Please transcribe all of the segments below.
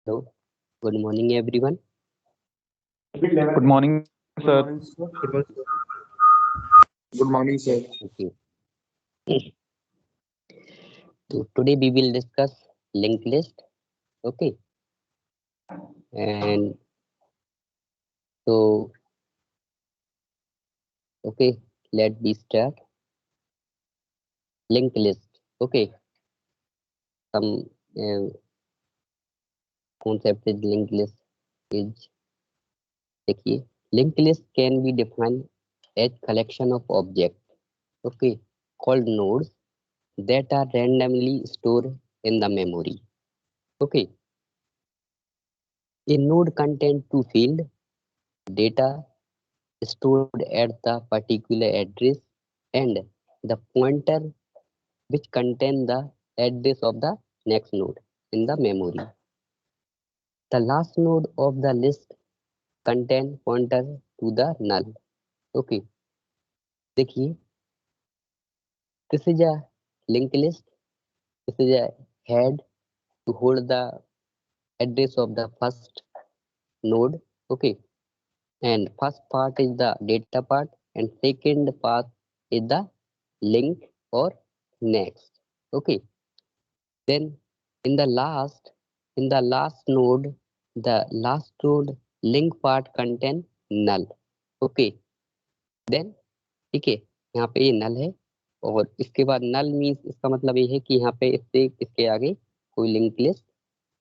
Hello, good morning everyone. Good morning, sir. Good morning, sir. Good morning, sir. Okay. So today we will discuss linked list. Okay. And so okay, let me start. Linked list. Okay. Some concept is linked list is देखिए linked list can be defined as collection of objects. Okay, called nodes that are randomly stored in the memory. Okay. A node contains two fields, data stored at the particular address and the pointer which contain the address of the next node in the memory. The last node of the list contain pointer to the null. Okay, देखिए this is a linked list. This is a head to hold the address of the first node. Okay, and first part is the data part and second part is the link or next. Okay, then in the last node, the last node link part contain null. Okay, then ठीक है, यहाँ पे ये नल है और इसके बाद नल means इसका मतलब ये है कि यहाँ पे इससे इसके आगे कोई लिंक लिस्ट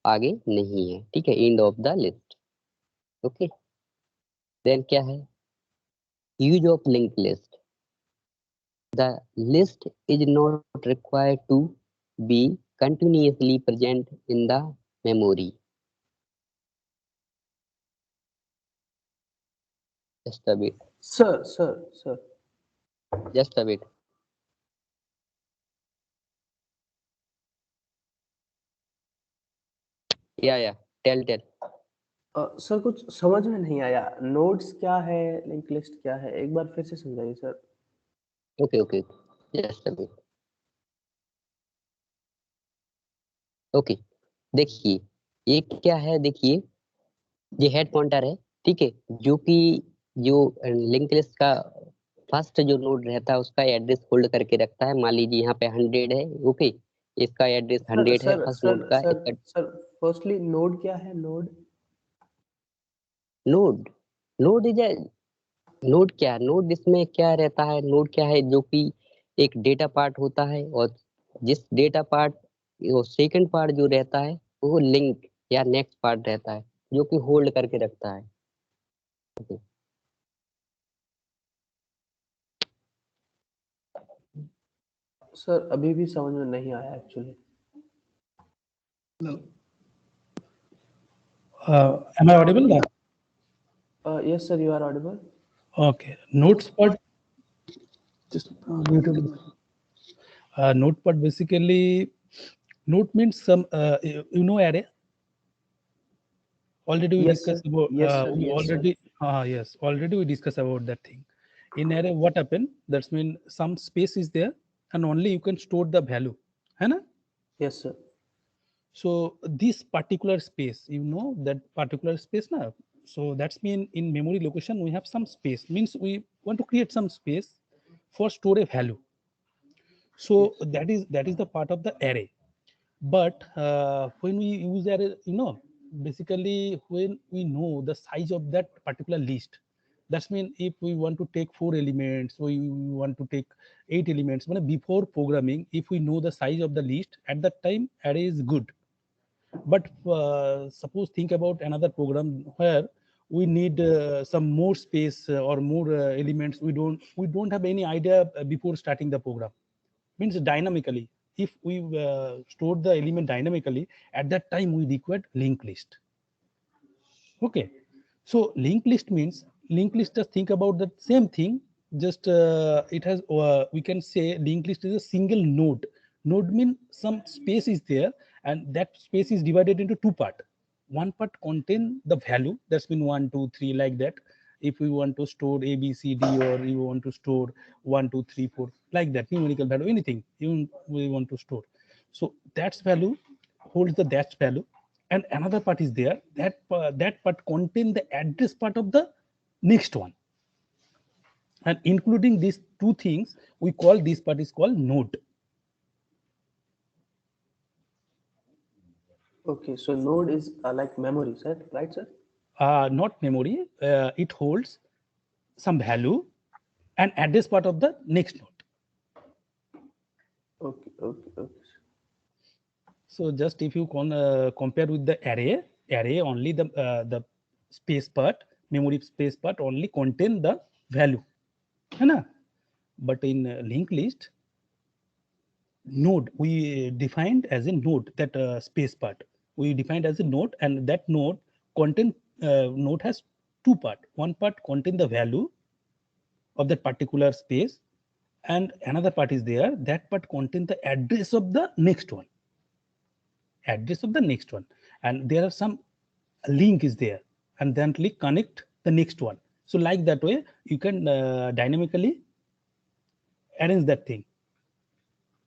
आगे नहीं है. ठीक है, end of the list. Okay, then क्या है use of link list. The list is not required to be continuously present in the memory. Just a bit. Sir. Just a bit. Yeah. Tell. Sir कुछ समझ में नहीं आया. Nodes क्या है, link list क्या है, एक बार फिर से समझाइए sir. Okay. Just a bit. Okay. देखिए ये क्या है, देखिए ये हेड पॉइंटर है. ठीक है, जो कि जो लिंक लिस्ट का फर्स्ट जो नोड रहता है उसका एड्रेस होल्ड करके रखता है. मान लीजिए यहाँ पे 100 है. ओके, इसका एड्रेस 100 है फर्स्ट नोड का. सर फर्स्टली नोड क्या है? नोड इज नोड क्या है, नोड इसमें क्या रहता है, नोड क्या है जो कि एक डेटा पार्ट होता है और जिस डेटा पार्ट वो सेकंड पार्ट जो रहता है वो लिंक या नेक्स्ट पार्ट रहता है जो कि होल्ड करके रखता है. Okay. सर अभी भी समझ में नहीं आया actually. Am I audible now? Yes sir, you are audible. Okay. Notepad. Just muted. Notepad basically. Note means some. Array. Already we Yes, discussed sir. about. Yes, sir. We Yes, sir. already. Yes. Already we discussed about that thing. In array, what happened? That's mean some space is there, and only you can store the value. है ना? Yes sir. So this particular space, that particular space now. So that's mean in memory location we have some space. Means we want to create some space for store a value. So Yes. that is the part of the array. But when we use array, basically when we know the size of that particular list, that's mean if we want to take 4 elements, we want to take 8 elements. But before programming, if we know the size of the list, at that time array is good. But suppose think about another program where we need some more space or more elements. We don't have any idea before starting the program. Means dynamically, if we store the element dynamically, at that time we require linked list. Okay, so linked list means linked list, just think about the same thing. Just it has we can say linked list is a single node. Node means some space is there, and that space is divided into two part. One part contain the value, that's mean 1 2 3 like that. If we want to store a b c d, or you want to store 1 2 3 4 like that, numerical value, anything we want to store. So that's value holds the that value, and another part is there, that part contain the address part of the next one. And including these two things, we call this part is called node. Okay, so node is like memory, sir, right, sir? Not memory, it holds some value and address part of the next node. Okay, okay, okay. So just if you compare with the array only the space part, memory space part only contain the value, है ना? But in linked list, node we defined as a node, that space part we defined as a node, and that node contain node has two part. One part contain the value of that particular space, and another part is there, that part contain the address of the next one, address of the next one, and there are some link is there, and then click connect the next one. So like that way you can dynamically arrange that thing.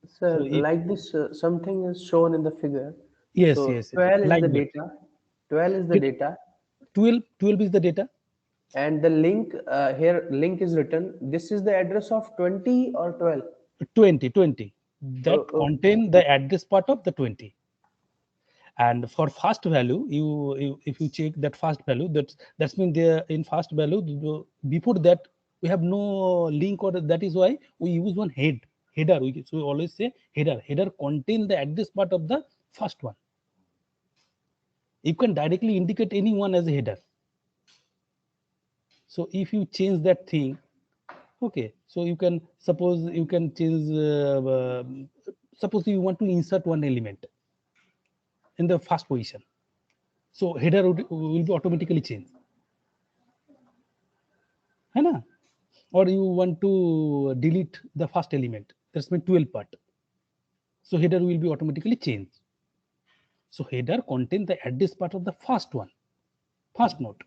Sir, So if, like this, something is shown in the figure. yes, So yes, 12 is like the that. data. 12 is the It- data, 12 is the data, and the link here link is written. This is the address of 20 or 12. 20 that Oh, oh, contain the address part of the 20. And for first value, if you check that first value, that's mean there in first value, before that we have no link, or that is why we use one header. So we always say header contain the address part of the first one. You can directly indicate anyone as a header. So if you change that thing, okay, so you can suppose you can change suppose you want to insert one element in the first position, so header will be automatically changed, है ना? Or you want to delete the first element, that's mean 12 part, so header will be automatically changed. So header contain the address part of the first one, first node.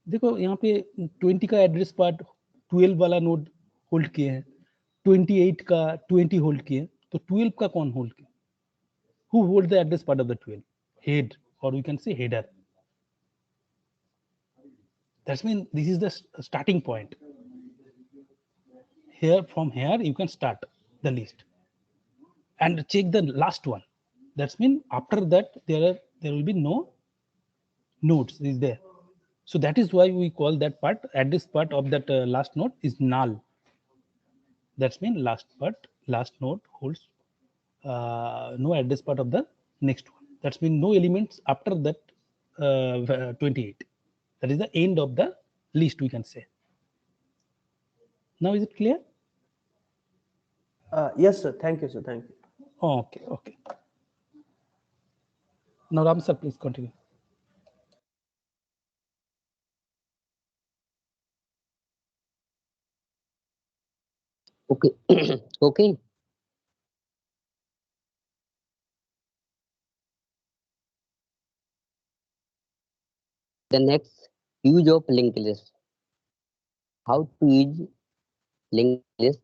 देखो यहाँ पे 20 का address part 12 वाला node hold किए हैं, 28 का 20 hold किए, तो 12 का कौन होल्ड किया? Who holds the address part of the 12? Head, or we can say header. That means this is the starting point. Here, from here, you can start the list and check the last one. That's mean after that there will be no nodes is there. So that is why we call that part, address part of that last node is null. That's mean last node holds no address part of the next one. That's mean no elements after that 28. That is the end of the list, we can say. Now is it clear? yes, sir. Thank you, sir. Thank you. Okay, okay. Now Ram sir, please continue. Okay. Okay. The next, use of linked list. How to use linked list?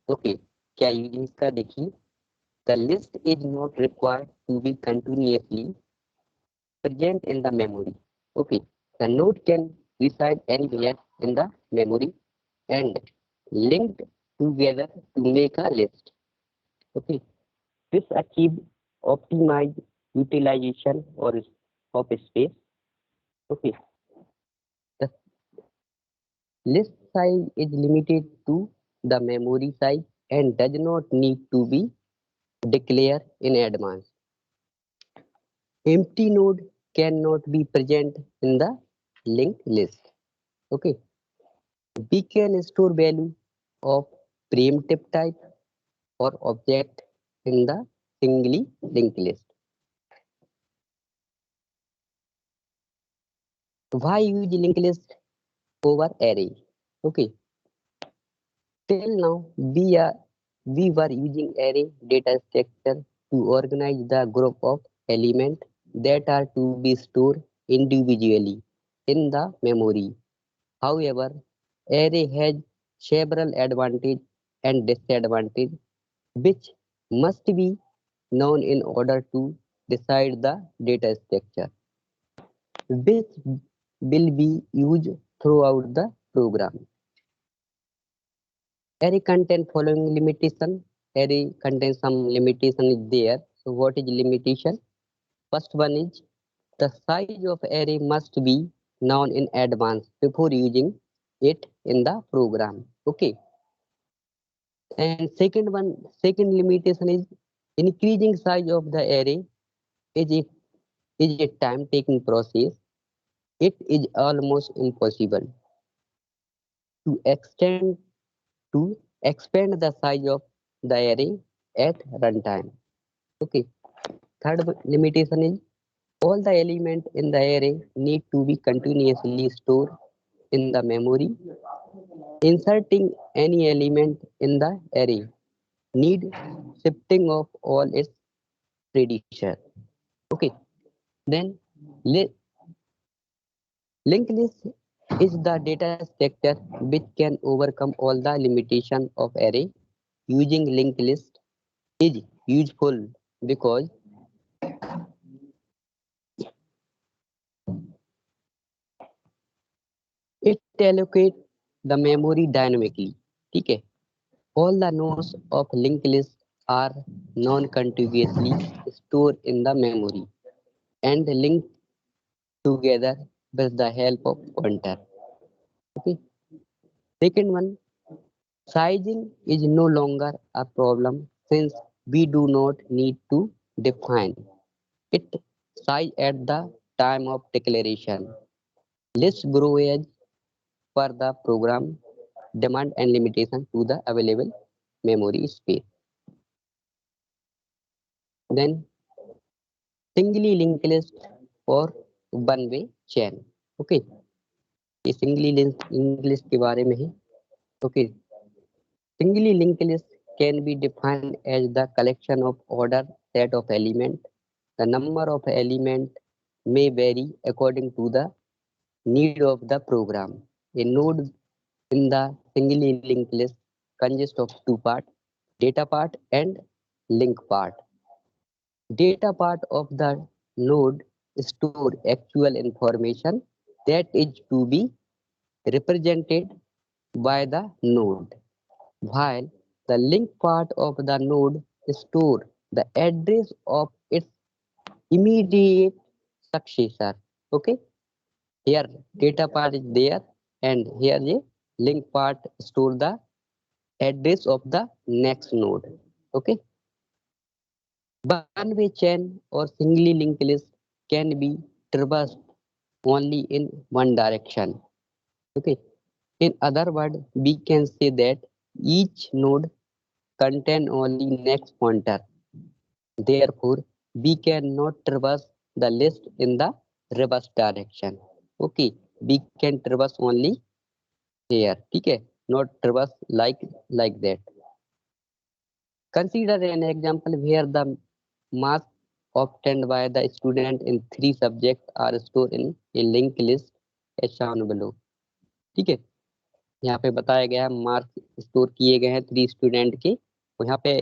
Okay. क्या using का देखिए. The list is not required to be continuously present in the memory. Okay. The node can reside anywhere in the memory and linked together to make a list. Okay. This achieves optimized utilization of space. Okay. The list size is limited to the memory size and does not need to be declared in advance. Empty node cannot be present in the linked list. Okay. We can store value of preemptive type or object in the singly linked list. Why use linked list over array? Okay. Till now, we were using array data structure to organize the group of elements that are to be stored individually in the memory. However, array has several advantages and disadvantages which must be known in order to decide the data structure, which will be used throughout the program. Array contain following limitation. Array contains some limitation is there. So what is limitation? First one is the size of array must be known in advance before using it in the program. Okay. And second limitation is increasing size of the array is a time-taking process. It is almost impossible to expand the size of the array at runtime. Okay. Third limitation is all the elements in the array need to be continuously stored in the memory. Inserting any element in the array need shifting of all its predecessor. Okay. Then linked list is the data structure which can overcome all the limitation of array. Using linked list is useful because it allocates the memory dynamically. ठीक है. All the nodes of linked list are non-contiguously stored in the memory and linked together with the help of pointer. Okay. Second one, sizing is no longer a problem since we do not need to define it size at the time of declaration. Lists grow as per the program demand and limitation to the available memory space. Then singly linked list or one-way chain. Okay, ये singly linked list के बारे में है. Okay, singly linked list can be defined as the collection of ordered set of elements. The number of elements may vary according to the need of the program. A node in the singly linked list consists of two parts, data part and link part. Data part of the node store actual information that is to be represented by the node, while the link part of the node store the address of its immediate successor. Okay, here data part is there and here the link part store the address of the next node. Okay, one-way chain or singly linked list can be traversed only in one direction. Okay, in other words, we can say that each node contain only next pointer. Therefore, we cannot traverse the list in the reverse direction. Okay, we can traverse only here. Okay, not traverse like that. Consider an example where the marks obtained by the student in 3 subjects are stored in a linked list as shown below. ठीक है, यहाँ पे बताया गया है marks store किए गए हैं 3 स्टूडेंट के. तो यहाँ पे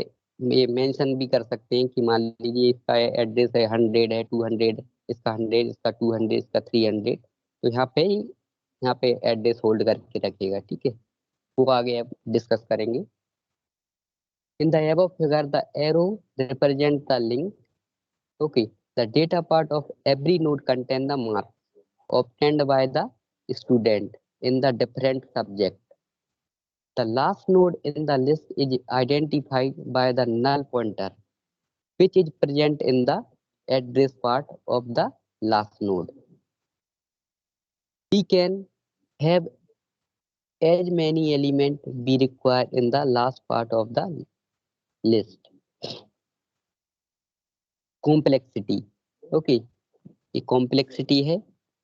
ये मेंशन भी कर सकते हैं कि मान लीजिए इसका एड्रेस है 100 है 200 इसका 100 इसका 200 इसका 300. तो यहाँ पे एड्रेस होल्ड करके रखेगा. ठीक है, वो आगे अब डिस्कस करेंगे. In the above figure, the arrow represents the link. Okay, the data part of every node contains the marks obtained by the student in the different subject. The last node in the list is identified by the null pointer, which is present in the address part of the last node. We can have as many elements be required in the last part of the list. Complexity. Okay, ये complexity है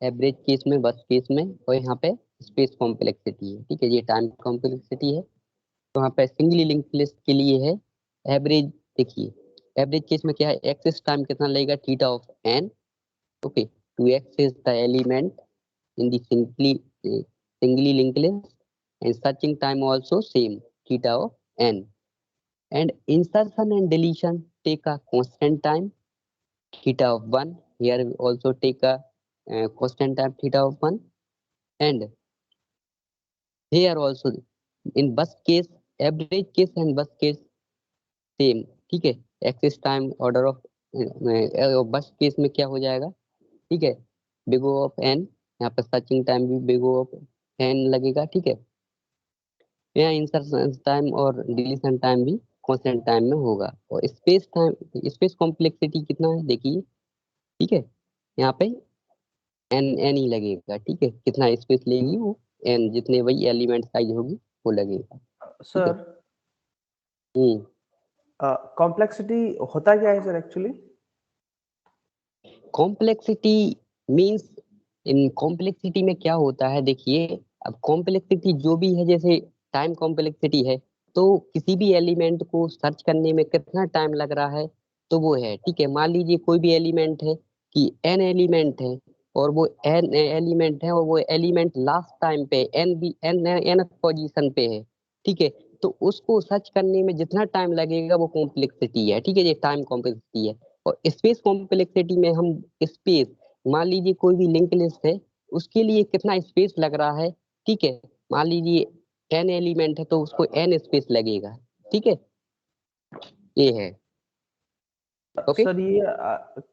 average case में, worst case में, और यहाँ पे space complexity है. ठीक है, ये टाइम कॉम्प्लेक्सिटी है. तो यहाँ पे सिंगली लिंक लिस्ट के लिए है एवरेज. देखिए एवरेज केस में क्या है, एक्सेस टाइम कितना लगेगा, theta of n. Okay, to access the element in the singly link list and searching time also same, theta of n. And insertion and deletion take a constant time. theta of 1. Here we also take a constant time theta of 1, and here also in bus case, average case and bus case same, ठीक है। Axis time order of बस case में क्या हो जाएगा, ठीक है, big O of N, यहाँ पर सर्चिंग टाइम भी बिग O ऑफ एन लगेगा, ठीक है। यहाँ इंसर्शन टाइम और डिलीशन टाइम भी कांस्टेंट टाइम में होगा। और स्पेस टाइम, स्पेस कॉम्प्लेक्सिटी कितना है देखिए, ठीक है, यहाँ पे एन ही लगेगा, ठीक है। कितना स्पेस लेगी वो, एन, जितने वही एलिमेंट साइज होगी वो लगेगा, ठीक है। सर हम्म कॉम्प्लेक्सिटी होता क्या है सर एक्चुअली? कॉम्प्लेक्सिटी मींस, इन कॉम्प्लेक्सिटी में क्या होता है देखिए, अब कॉम्प्लेक्सिटी जो भी है, जैसे टाइम कॉम्प्लेक्सिटी है, तो किसी भी एलिमेंट को सर्च करने में कितना टाइम लग रहा है, तो वो है, ठीक है। मान लीजिए कोई भी एलिमेंट है कि एन एलिमेंट है, और वो एन एलिमेंट है, और वो एलिमेंट लास्ट टाइम पे n b n n position पे है, ठीक है। तो उसको सर्च करने में जितना टाइम लगेगा वो कॉम्प्लेक्सिटी है, ठीक है, ये टाइम कॉम्प्लेक्सिटी है। और स्पेस कॉम्प्लेक्सिटी में हम स्पेस, मान लीजिए कोई भी लिंक लिस्ट है, उसके लिए कितना स्पेस लग रहा है, ठीक है। मान लीजिए एन एलिमेंट है तो उसको एन स्पेस लगेगा, ठीक है, ये है, ओके। सर ये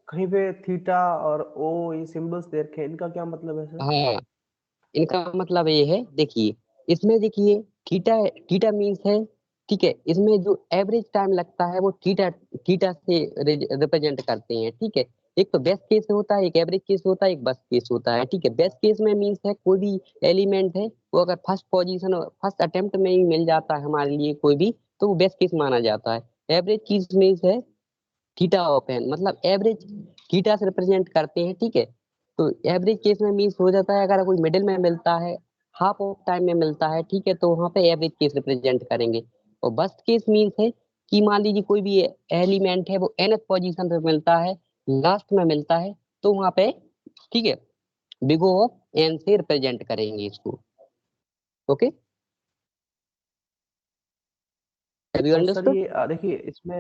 कहीं पे थीटा और ओ ये सिंबल्स दे रखे हैं, इनका क्या मतलब है सर? हाँ, इनका मतलब ये है देखिए, इसमें देखिए थीटा, थीटा मीन्स है, ठीक है, इसमें जो एवरेज टाइम लगता है वो थीटा, थीटा से रिप्रेजेंट करते हैं, ठीक है। एक तो बेस्ट केस होता है, एक एवरेज केस होता है, एक बस्ट केस होता है, ठीक है। बेस्ट केस में मीन्स है कोई भी एलिमेंट है वो अगर फर्स्ट पोजीशन, फर्स्ट अटेम्प्ट में ही मिल जाता है हमारे लिए कोई भी, तो वो बेस्ट केस माना जाता है। एवरेज केस मीन्स है थीटा ऑफ एन, मतलब एवरेज थीटा से रिप्रेजेंट करते हैं, ठीक है। तो एवरेज केस में मीन्स हो जाता है अगर कोई मिडिल में मिलता है, हाफ ऑफ टाइम में मिलता है, ठीक है, तो वहां पे एवरेज केस रिप्रेजेंट करेंगे। और बस्ट केस मीन्स है कि मान लीजिए कोई भी एलिमेंट है वो nth पोजीशन पे मिलता है, लास्ट में मिलता है, तो वहां पे, ठीक है, बिग O ऑफ एन से रिप्रेजेंट करेंगे इसको, ओके। हैव यू और सर अंडरस्टूड? ये देखिए इसमें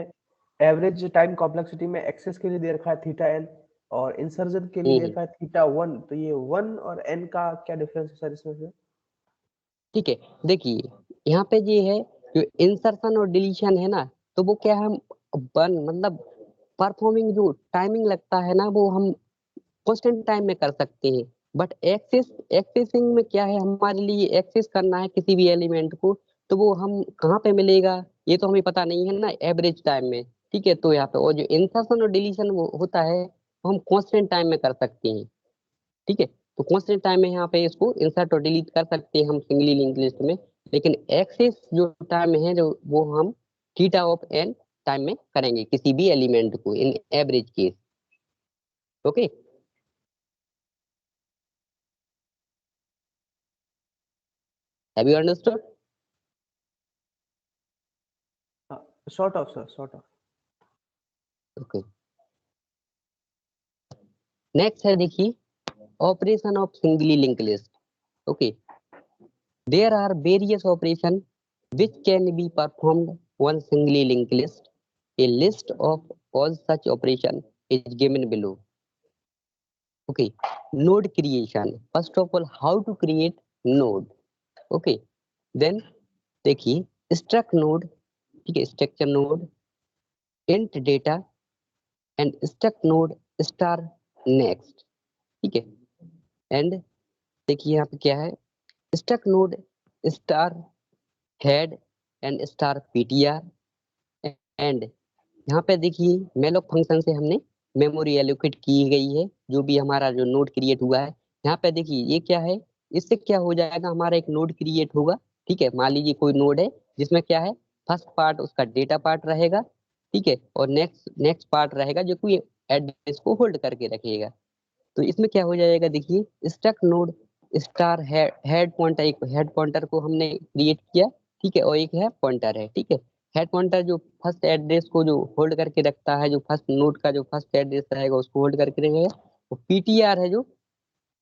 एवरेज टाइम कॉम्प्लेक्सिटी में एक्सेस के लिए दे रखा है थीटा एन, और इंसर्जन के लिए दे रखा है थीटा वन। तो ये वन और एन का क्या डिफरेंस है सर इसमें से? ठीक है, देखिए यहाँ पे ये है, जो इंसर्शन और डिलीशन है ना, तो वो क्या है, हम बन मतलब परफॉर्मिंग जो टाइमिंग लगता है ना, वो हम कांस्टेंट टाइम में कर सकते हैं। बट एक्सेस, एक्सेसिंग में क्या है, हमारे लिए एक्सेस करना है किसी भी एलिमेंट को, तो वो हम कहाँ पे मिलेगा ये तो हमें पता नहीं है ना, एवरेज टाइम में, ठीक है। तो यहाँ पे और जो इंसर्शन और डिलीशन वो होता है, वो हम कांस्टेंट टाइम में कर सकते हैं, ठीक है। तो कांस्टेंट टाइम में यहाँ पे इसको इंसर्ट और डिलीट कर सकते हैं हम सिंगली लिंक लिस्ट में। लेकिन एक्सेस जो टाइम है जो, वो हम थीटा ऑफ एन टाइम में करेंगे किसी भी एलिमेंट को in average case, okay. Have you understood? Short of sir, short of. Okay, next है देखिए, operation of singly link list, okay. There are various operation which can be performed on singly linked list. A list of all such operation is given below. Okay, node creation. First of all, how to create node. Okay, then देखिए struct node, ठीक है, structure node, int data and struct node star next, ठीक है। And देखिए यहाँ पे क्या है, struct node star head and star ptr, and यहाँ पे देखिए मेलोक फंक्शन से हमने मेमोरी एलोकेट की गई है, जो भी हमारा जो नोड क्रिएट हुआ है। यहाँ पे देखिए ये क्या है, इससे क्या हो जाएगा, हमारा एक नोड क्रिएट होगा, ठीक है। मान लीजिए कोई नोड है जिसमें क्या है, फर्स्ट पार्ट उसका डेटा पार्ट रहेगा, ठीक है, और नेक्स्ट नेक्स्ट पार्ट रहेगा जो कोई एड्रेस को होल्ड करके रखेगा। तो इसमें क्या हो जाएगा देखिए, struct node star head pointer, एक हेड पॉइंटर को हमने क्रिएट किया, ठीक है, और एक है पॉइंटर है, ठीक है। हेड पॉइंटर जो फर्स्ट एड्रेस को जो होल्ड करके रखता है, जो फर्स्ट नोड का जो फर्स्ट एड्रेस रहेगा उसको होल्ड करके रखेगा। और पीटीआर है जो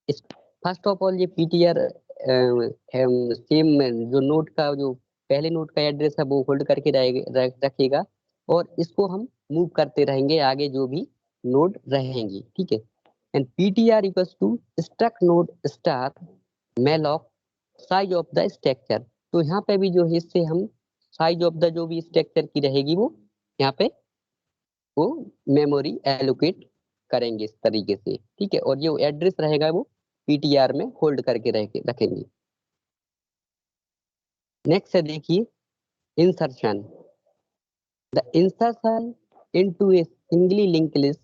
इस, फर्स्ट ऑफ ऑल ये पीटीआर सेम जो नोड का जो पहले नोड का एड्रेस है वो होल्ड करके रखेगा, और इसको हम मूव करते रहेंगे आगे जो भी नोड रहेंगी, ठीक है। And ptr equals to struct node star malloc size of the structure. तो यहाँ पे भी जो है इससे हम साइज ऑफ द जो भी स्ट्रक्चर की रहेगी वो यहाँ पे वो मेमोरी एलोकेट करेंगे इस तरीके से, ठीक है। और जो एड्रेस रहेगा वो ptr में होल्ड करके रखेंगे। नेक्स्ट है देखिए insertion. The insertion into a singly linked list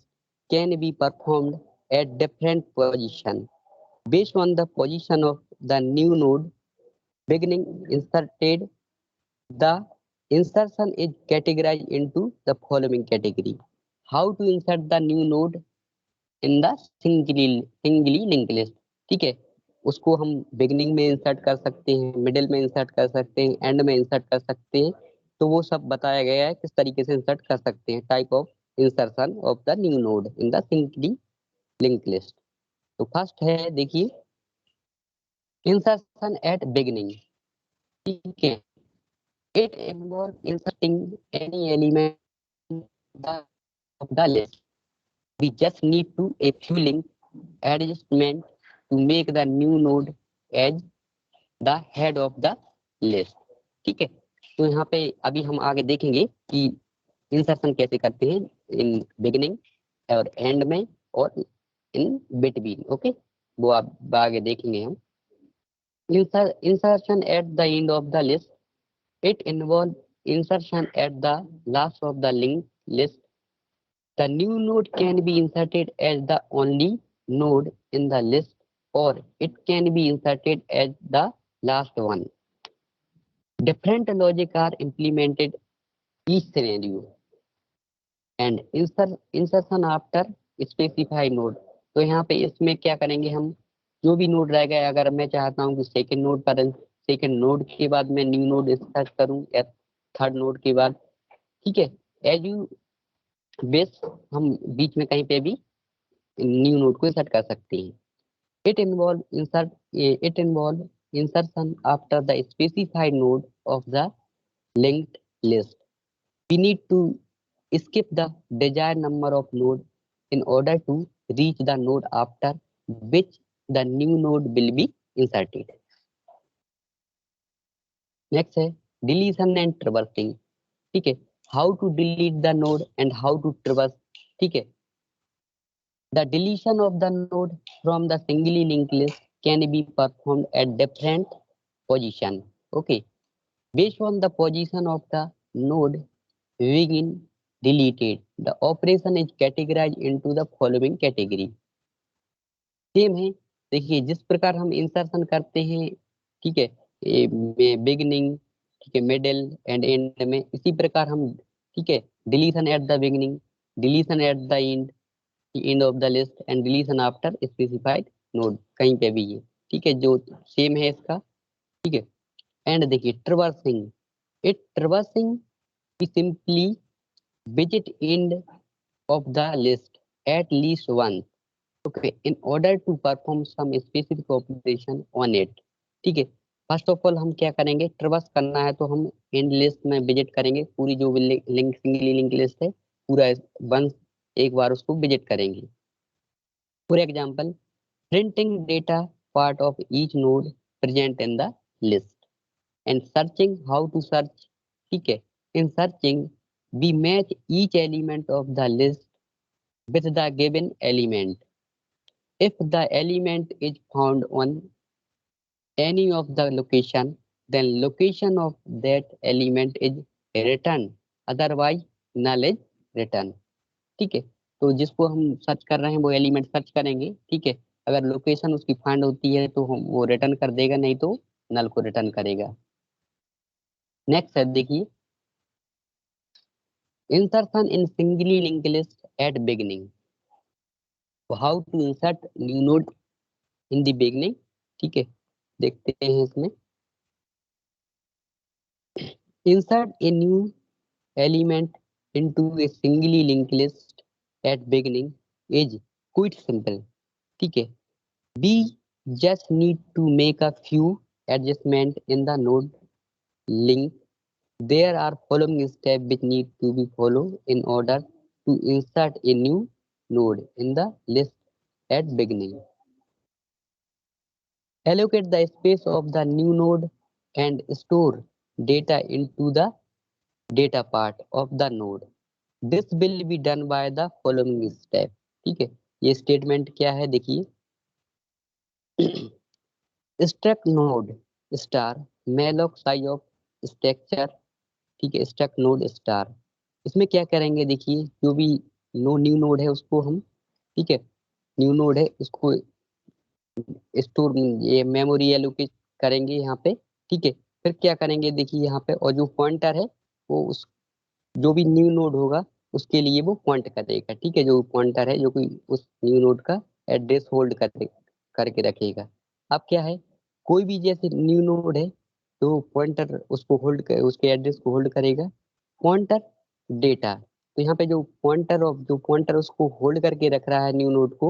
can be performed at different position based on the position of the new node beginning inserted. The insertion is categorized into the following category. How to insert the new node in the singly linked list, ठीक है। उसको हम beginning में insert कर सकते हैं, middle में insert कर सकते हैं, एंड में इंसर्ट कर सकते हैं। तो वो सब बताया गया है किस तरीके से इंसर्ट कर सकते हैं, type of insertion of the new node in the singly link list. तो फर्स्ट है देखिए इंसर्शन एट बिगनिंग, ठीक है। It involve inserting any element of the list. We just need to a few link adjustment to make the new node as the head of the list, ठीक है। तो यहाँ पे अभी हम आगे देखेंगे कि इंसर्शन कैसे करते हैं इन बिगिनिंग और एंड में और इन बिटवीन, ओके। वो आप आगे देखेंगे हम। Insertion at the end of the list, it involve insertion at the last of the link list. The new node can be inserted as the only node in the list, or it can be inserted as the last one. Different logic are implemented each scenario. And insertion after specified node. तो यहाँ पे इसमें क्या करेंगे हम, जो भी node रह गए, अगर मैं चाहता हूँ कि सेकंड नोड पर सेकंड नोड के बाद मैं न्यू नोड इंसर्ट करूँ या थर्ड नोड के बाद, ठीक है, एज यू बेस हम बीच में कहीं पे भी न्यू नोड को इंसर्ट कर सकते हैं। It involve insertion after the specified node of the linked list. We need to skip the desired number of node in order to reach the node after which the new node will be inserted. Next है deletion and traversing, ठीक है। How to delete the node and how to traverse, ठीक है। The deletion of the node from the singly linked list can be performed at different position, okay. Based on the position of the node being deleted, the operation is categorized into the following category. Same है, देखिए जिस प्रकार हम insertion करते हैं, ठीक है, beginning, ठीक है, मिडिल एंड एंड में, इसी प्रकार हम, ठीक है, deletion at the beginning, deletion at the end of the list and deletion after specified node, कहीं पे भी ये, ठीक है, जो सेम है इसका, ठीक है। एंड देखिए traversing, it traversing simply visit and of the list at least once, okay, in order to perform some specific operation on it, ठीक है। फर्स्ट ऑफ ऑल हम क्या करेंगे, ट्रवर्स करना है तो हम एंड लिस्ट में विजिट करेंगे, पूरी जो भी लिंक सिंगली लिंक लिस्ट है पूरा वंस एक बार उसको विजिट करेंगे। For example printing data part of each node present in the list and searching how to search, ठीक है। In searching we match each element of the list with the given element. If the element is found on any of the location, then location of that element is returned. Otherwise, null is returned. ठीक है। तो जिसको हम search कर रहे हैं वो element search करेंगे, ठीक है। अगर लोकेशन उसकी फाइंड होती है तो हम वो रिटर्न कर देगा, नहीं तो नल को रिटर्न करेगा। नेक्स्ट है देखिए insertion in singly linked list at beginning. So how to insert new node in the beginning, ठीक है, देखते हैं इसमें। insert a new element into a singly linked list at beginning is quite simple, ठीक है। we just need to make a few adjustment in the node link. There are following steps which need to be followed in order to insert a new node in the list at beginning. Allocate the space of the new node and store data into the data part of the node. This will be done by the following step. ठीक है, ये statement क्या है देखिए, struct node star malloc size of structure, ठीक है, struct node star, इसमें क्या करेंगे देखिए, जो भी न्यू नोड है उसको हम, ठीक है, न्यू नोड है उसको स्टोर ये मेमोरी एलोकेट करेंगे यहाँ पे, ठीक है, फिर क्या करेंगे देखिए यहाँ पे, और जो पॉइंटर है वो उस जो भी न्यू नोड होगा उसके लिए वो पॉइंट करेगा, ठीक है, जो पॉइंटर है जो कोई उस न्यू नोड का एड्रेस होल्ड करके रखेगा। अब क्या है, कोई भी जैसे न्यू नोड है तो पॉइंटर उसको होल्ड कर, उसके एड्रेस को होल्ड करेगा, पॉइंटर डेटा, तो यहाँ पे जो पॉइंटर उसको होल्ड करके रख रहा है न्यू नोड को,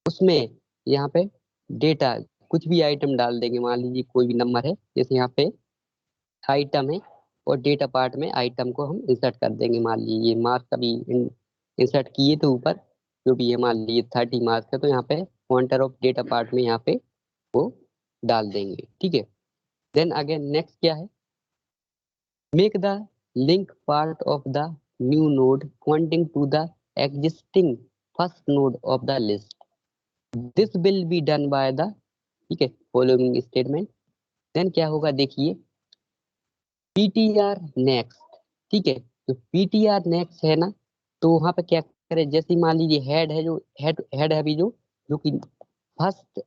उसमें यहाँ पे डेटा कुछ भी आइटम डाल देंगे, मान लीजिए कोई भी नंबर है, जैसे यहाँ पे आइटम है और डेटा पार्ट में आइटम को हम इंसर्ट कर देंगे, मान लीजिए ये मार्क्स अभी इंसर्ट किए तो ऊपर जो भी है, मान लीजिए 30 मार्क्स है, तो यहाँ पे पॉइंटर ऑफ डेटा पार्ट में यहाँ पे वो डाल देंगे, ठीक है। देन अगेन नेक्स्ट क्या है, make the link part of the new node pointing to the existing first node of the list, this will be done by the, ठीक है, फॉलोइंग स्टेटमेंट। देन क्या होगा देखिए, पीटीआर नेक्स्ट, ठीक है, तो पीटीआर नेक्स्ट है ना, तो वहां पे क्या करें, जैसे मान लीजिए हेड है, जो हेड है अभी जो कि फर्स्ट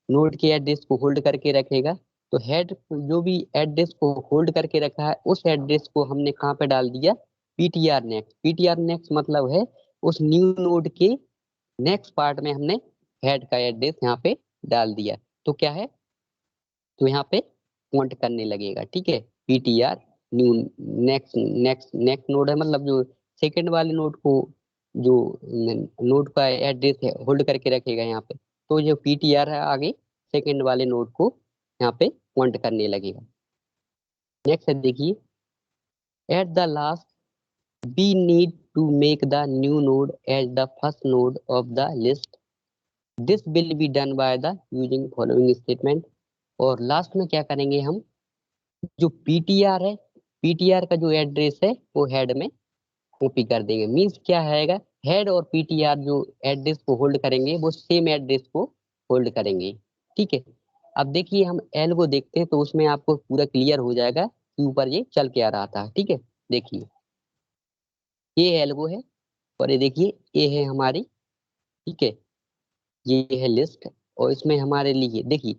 नोड के एड्रेस को होल्ड करके रखेगा, तो हेड जो भी एड्रेस को होल्ड करके रखा है उस एड्रेस को हमने कहाँ पे डाल दिया, पीटीआर नेक्स्ट। पीटीआर नेक्स्ट मतलब है उस न्यू नोड के नेक्स्ट पार्ट में हमने हेड का एड्रेस यहाँ पे डाल दिया, तो क्या है, तो यहाँ पे पॉइंट करने लगेगा, ठीक है, PTR new next next next node है, मतलब जो सेकंड वाले नोड को जो नोड का एड्रेस है होल्ड करके रखेगा यहाँ पे, तो जो पीटीआर है आगे सेकंड वाले नोड को यहाँ पे पॉइंट करने लगेगा। नेक्स्ट है देखिए, at the last we need to make the new node as the first node of the list, this will be done by the using following statement। और लास्ट में क्या करेंगे हम, जो पीटीआर है, पीटीआर का जो एड्रेस है वो हेड में कॉपी कर देंगे, मीन्स क्या आएगा, हेड और पीटीआर जो एड्रेस को होल्ड करेंगे वो सेम एड्रेस को होल्ड करेंगे, ठीक है। अब देखिए हम एल को देखते हैं तो उसमें आपको पूरा क्लियर हो जाएगा कि ऊपर ये चल के आ रहा था, ठीक है, देखिए ये एल्गो है और ये देखिए ये है हमारी, ठीक है, ये है लिस्ट, और इसमें हमारे लिए देखिए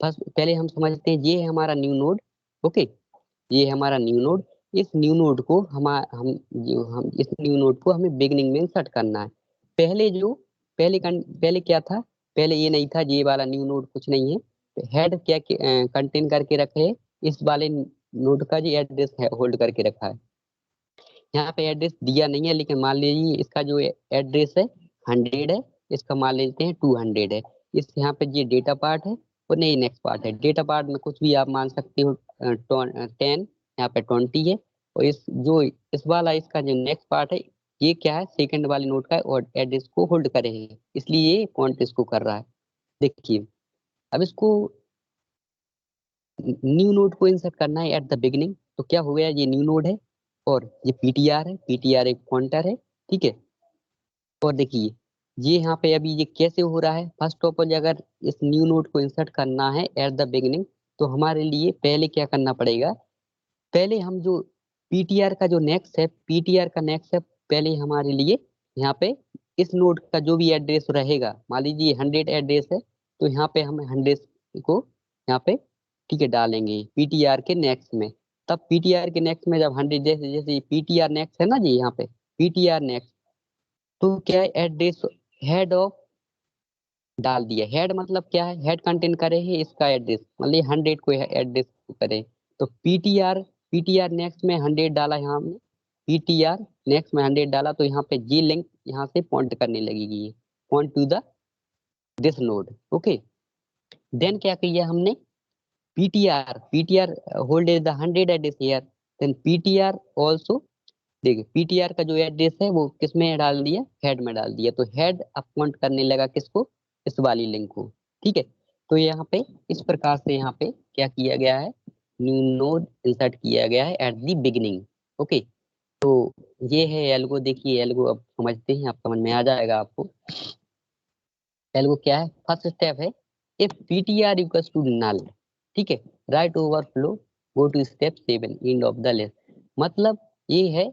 फर्स्ट पहले हम समझते हैं, ये है हमारा न्यू नोड, ओके, ये है हमारा न्यू नोड, इस न्यू नोड को हम इस न्यू नोड को हमें बिगनिंग में इंसर्ट करना है। पहले क्या था, पहले ये नहीं था, ये वाला न्यू नोड कुछ नहीं है, हेड क्या कंटेन करके रखे है, इस वाले नोड का जो एड्रेस है होल्ड करके रखा है, यहाँ पे एड्रेस दिया नहीं है, लेकिन मान लीजिए इसका जो एड्रेस है 100 है, इसका मान लेते हैं 200 है, इस यहाँ पे ये डेटा पार्ट है और नहीं नेक्स्ट पार्ट है, डेटा पार्ट में कुछ भी आप मान सकते हो 10, यहाँ पे 20 है, और इस वाला इसका जो नेक्स्ट पार्ट है ये क्या है, सेकंड वाले नोट का और एड्रेस को होल्ड करे है, इसलिए ये पॉइंट इसको कर रहा है। देखिए अब इसको न्यू नोड को इंसर्ट करना है एट द बिगिनिंग, तो क्या हो गया, ये न्यू नोड है और ये पीटीआर है, पीटीआर एक पॉइंटर है, ठीक है, और देखिए ये यहाँ पे अभी ये कैसे हो रहा है, फर्स्ट ऑफ ऑल अगर इस न्यू नोड को इंसर्ट करना है एट द बिगिनिंग, तो हमारे लिए पहले क्या करना पड़ेगा, पहले हम जो पीटीआर का जो नेक्स्ट है, पीटीआर का नेक्स्ट है, पहले हमारे लिए यहाँ पे इस नोड का जो भी एड्रेस रहेगा, मान लीजिए 100 एड्रेस है, तो यहाँ पे हम 100 को यहाँ पे, ठीक है, डालेंगे पीटीआर के नेक्स्ट में, तब पीटीआर के नेक्स्ट में जब 100 जैसे जैसे पीटीआर नेक्स्ट है ना जी, यहाँ पे पीटीआर नेक्स्ट, तो क्या है एड्रेस हेड ऑफ डाल दिया, हेड मतलब क्या है, हेड कंटेन करे है इसका एड्रेस, मतलब 100 को एड्रेस करे, तो पीटीआर पीटीआर नेक्स्ट में 100 डाला, यहाँ हमने पीटीआर नेक्स्ट में 100 डाला, तो यहाँ पे जी लिंक यहाँ से पॉइंट करने लगेगी, point to the this node, okay. Then क्या किया हमने, PTR hold the 100 address here, then PTR also देखिए पीटीआर का जो एड्रेस है वो किस में डाल दिया, हेड में डाल दिया, तो हेड अब पॉइंट करने लगा किसको, इस वाली लिंक को। ठीक है, तो यहाँ पे इस प्रकार से यहाँ पे क्या किया गया है, न्यू नोड इंसर्ट किया गया है एट द बिगिनिंग। ओके, तो ये है एल्गो। देखिए एल्गो अब समझते हैं, आप समझ में आ जाएगा आपको। एल्गो क्या है, फर्स्ट स्टेप है if PTR equals to null, ठीक है, write overflow go to step 7 end of the list. मतलब ये है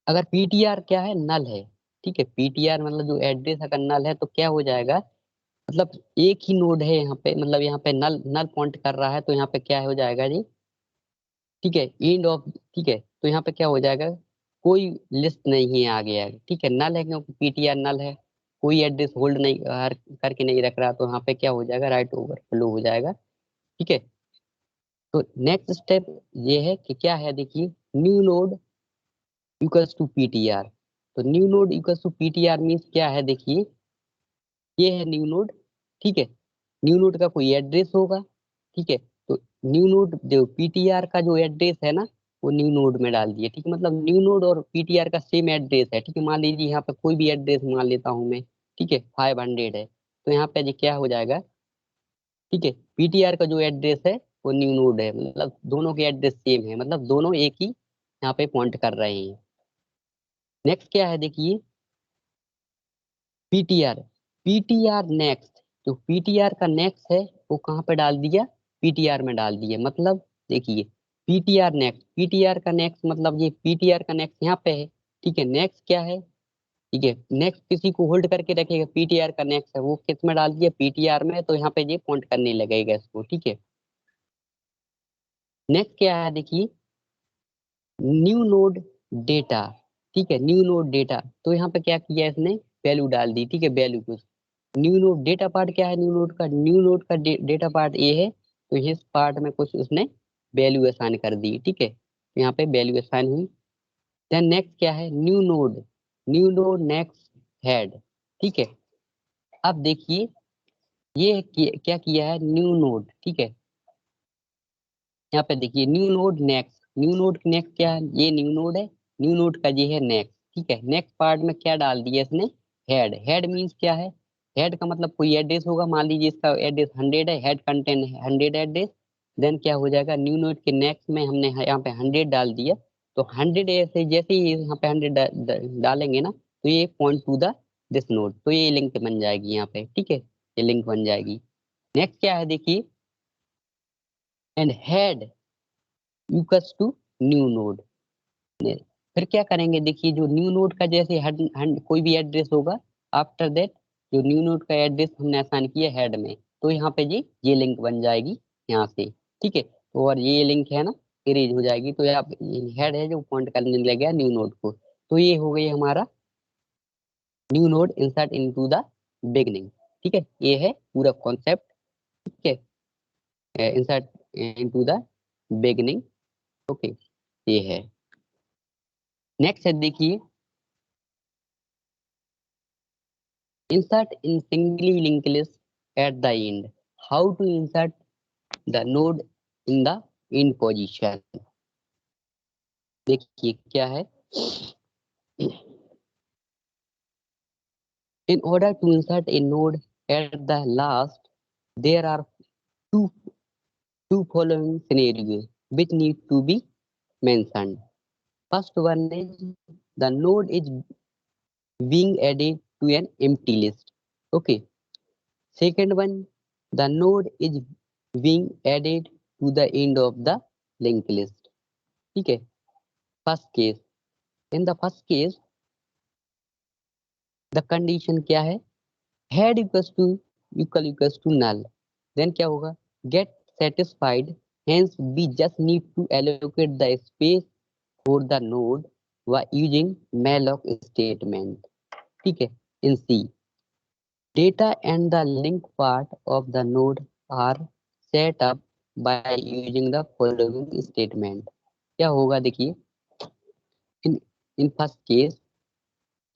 अगर पीटीआर क्या है, नल है, ठीक है, पीटीआर मतलब जो एड्रेस अगर नल है तो क्या हो जाएगा, मतलब एक ही नोड है यहाँ पे, मतलब यहाँ पे नल नल पॉइंट कर रहा है, तो यहाँ पे क्या हो जाएगा जी, ठीक है, एंड ऑफ, ठीक है, तो यहाँ पे क्या हो जाएगा, कोई लिस्ट नहीं है आगे है, ठीक है, नल है क्योंकि पीटीआर नल है, कोई एड्रेस होल्ड नहीं करके नहीं रख रहा, तो यहाँ पे क्या हो जाएगा, राइट ओवर फ्लो हो जाएगा। ठीक है, तो नेक्स्ट स्टेप ये है कि क्या है, देखिए new node equals to PTR. तो new node equals to PTR means क्या है, देखिए ये है न्यू नोड, ठीक है, न्यू नोड का कोई एड्रेस होगा, ठीक है, तो न्यू नोड जो पीटीआर का जो एड्रेस है ना वो न्यू नोड में डाल दिए, ठीक है, मतलब न्यू नोड और पीटीआर का सेम एड्रेस है, ठीक है, मान लीजिए यहाँ पे कोई भी एड्रेस मान लेता हूँ मैं, ठीक है, 500 है, तो यहाँ पे जी क्या हो जाएगा, ठीक है, पीटीआर का जो एड्रेस है वो न्यू नोड है, मतलब दोनों के एड्रेस सेम है, मतलब दोनों एक ही यहाँ पे पॉइंट कर रहे हैं। नेक्स्ट क्या है, देखिए पीटीआर, पीटीआर नेक्स्ट, जो पीटीआर का नेक्स्ट है वो कहाँ पे डाल दिया, पीटीआर में डाल दिया, मतलब देखिए पीटीआर नेक्स्ट, पीटीआर का नेक्स्ट मतलब ये पीटीआर का नेक्स्ट यहाँ पे है, ठीक है, नेक्स्ट क्या है, ठीक है, नेक्स्ट किसी को होल्ड करके रखेगा, पीटीआर का नेक्स्ट है वो किस में डाल दिया, पीटीआर में, तो यहाँ पे ये पॉइंट करने लगेगा इसको। ठीक है, नेक्स्ट क्या है, देखिए न्यू नोड डेटा, ठीक है, न्यू नोड डेटा, तो यहाँ पे क्या किया इसने, वैल्यू डाल दी, ठीक है, वैल्यू कुछ, न्यू नोड डेटा पार्ट क्या है, न्यू नोड का, न्यू नोड का डेटा पार्ट ये है, तो इस पार्ट में कुछ उसने वैल्यू असाइन कर दी, ठीक है, यहाँ पे वैल्यू असाइन हुई। देन नेक्स्ट क्या है, new node, new node next head, ठीक है, अब देखिए ये क्या किया है, न्यू नोड, ठीक है, यहाँ पे देखिए new node next, new node next क्या है, ये न्यू नोड है, न्यू नोड का ये है नेक्स्ट, ठीक है, नेक्स्ट पार्ट में क्या डाल दिया इसने, हेड, हेड मीन्स क्या है, हेड का मतलब कोई एड्रेस होगा, मान लीजिए इसका एड्रेस 100 है, हेड कंटेंट 100 एड्रेस, देन क्या हो जाएगा, न्यू नोड के नेक्स्ट में हमने यहाँ पे 100 डाल दिया, तो 100 ऐसे जैसे ही यहाँ पे 100 डालेंगे ना, तो ये point to the this node, तो ये लिंक बन जाएगी यहाँ पे, ठीक है, ये लिंक बन जाएगी। नेक्स्ट क्या है, देखिए and head equals to new node, फिर क्या करेंगे, देखिए जो न्यू नोड का जैसे कोई भी एड्रेस होगा, आफ्टर दैट जो न्यू नोड का एड्रेस हमने असाइन किया हेड में, तो यहाँ पे जी ये लिंक बन जाएगी यहाँ से, ठीक है, तो और ये लिंक है ना इरेज हो जाएगी, तो यहाँ हेड है जो पॉइंट करने लगेगा न्यू नोड को, तो ये हो गई हमारा new node insert into the beginning. ठीक है, ये है पूरा कॉन्सेप्ट, ठीक है, insert into the beginning. Okay, ये है। नेक्स्ट है देखिए insert in singly linked list at the end, how to insert the node in the end position। देखिए क्या है, in order to insert a node at the last there are two two following scenarios which need to be mentioned. First one is the node is being added to an empty list. Okay, second one, the node is being added to the end of the linked list। ठीक है, first case, in the first case the condition क्या है, head equals to null, then क्या होगा, get satisfied, hence we just need to allocate the space for the node while using malloc statement. ठीक है, इन सी data and the link part of the node are set up by using the following statement। क्या होगा, देखिए इन in first case,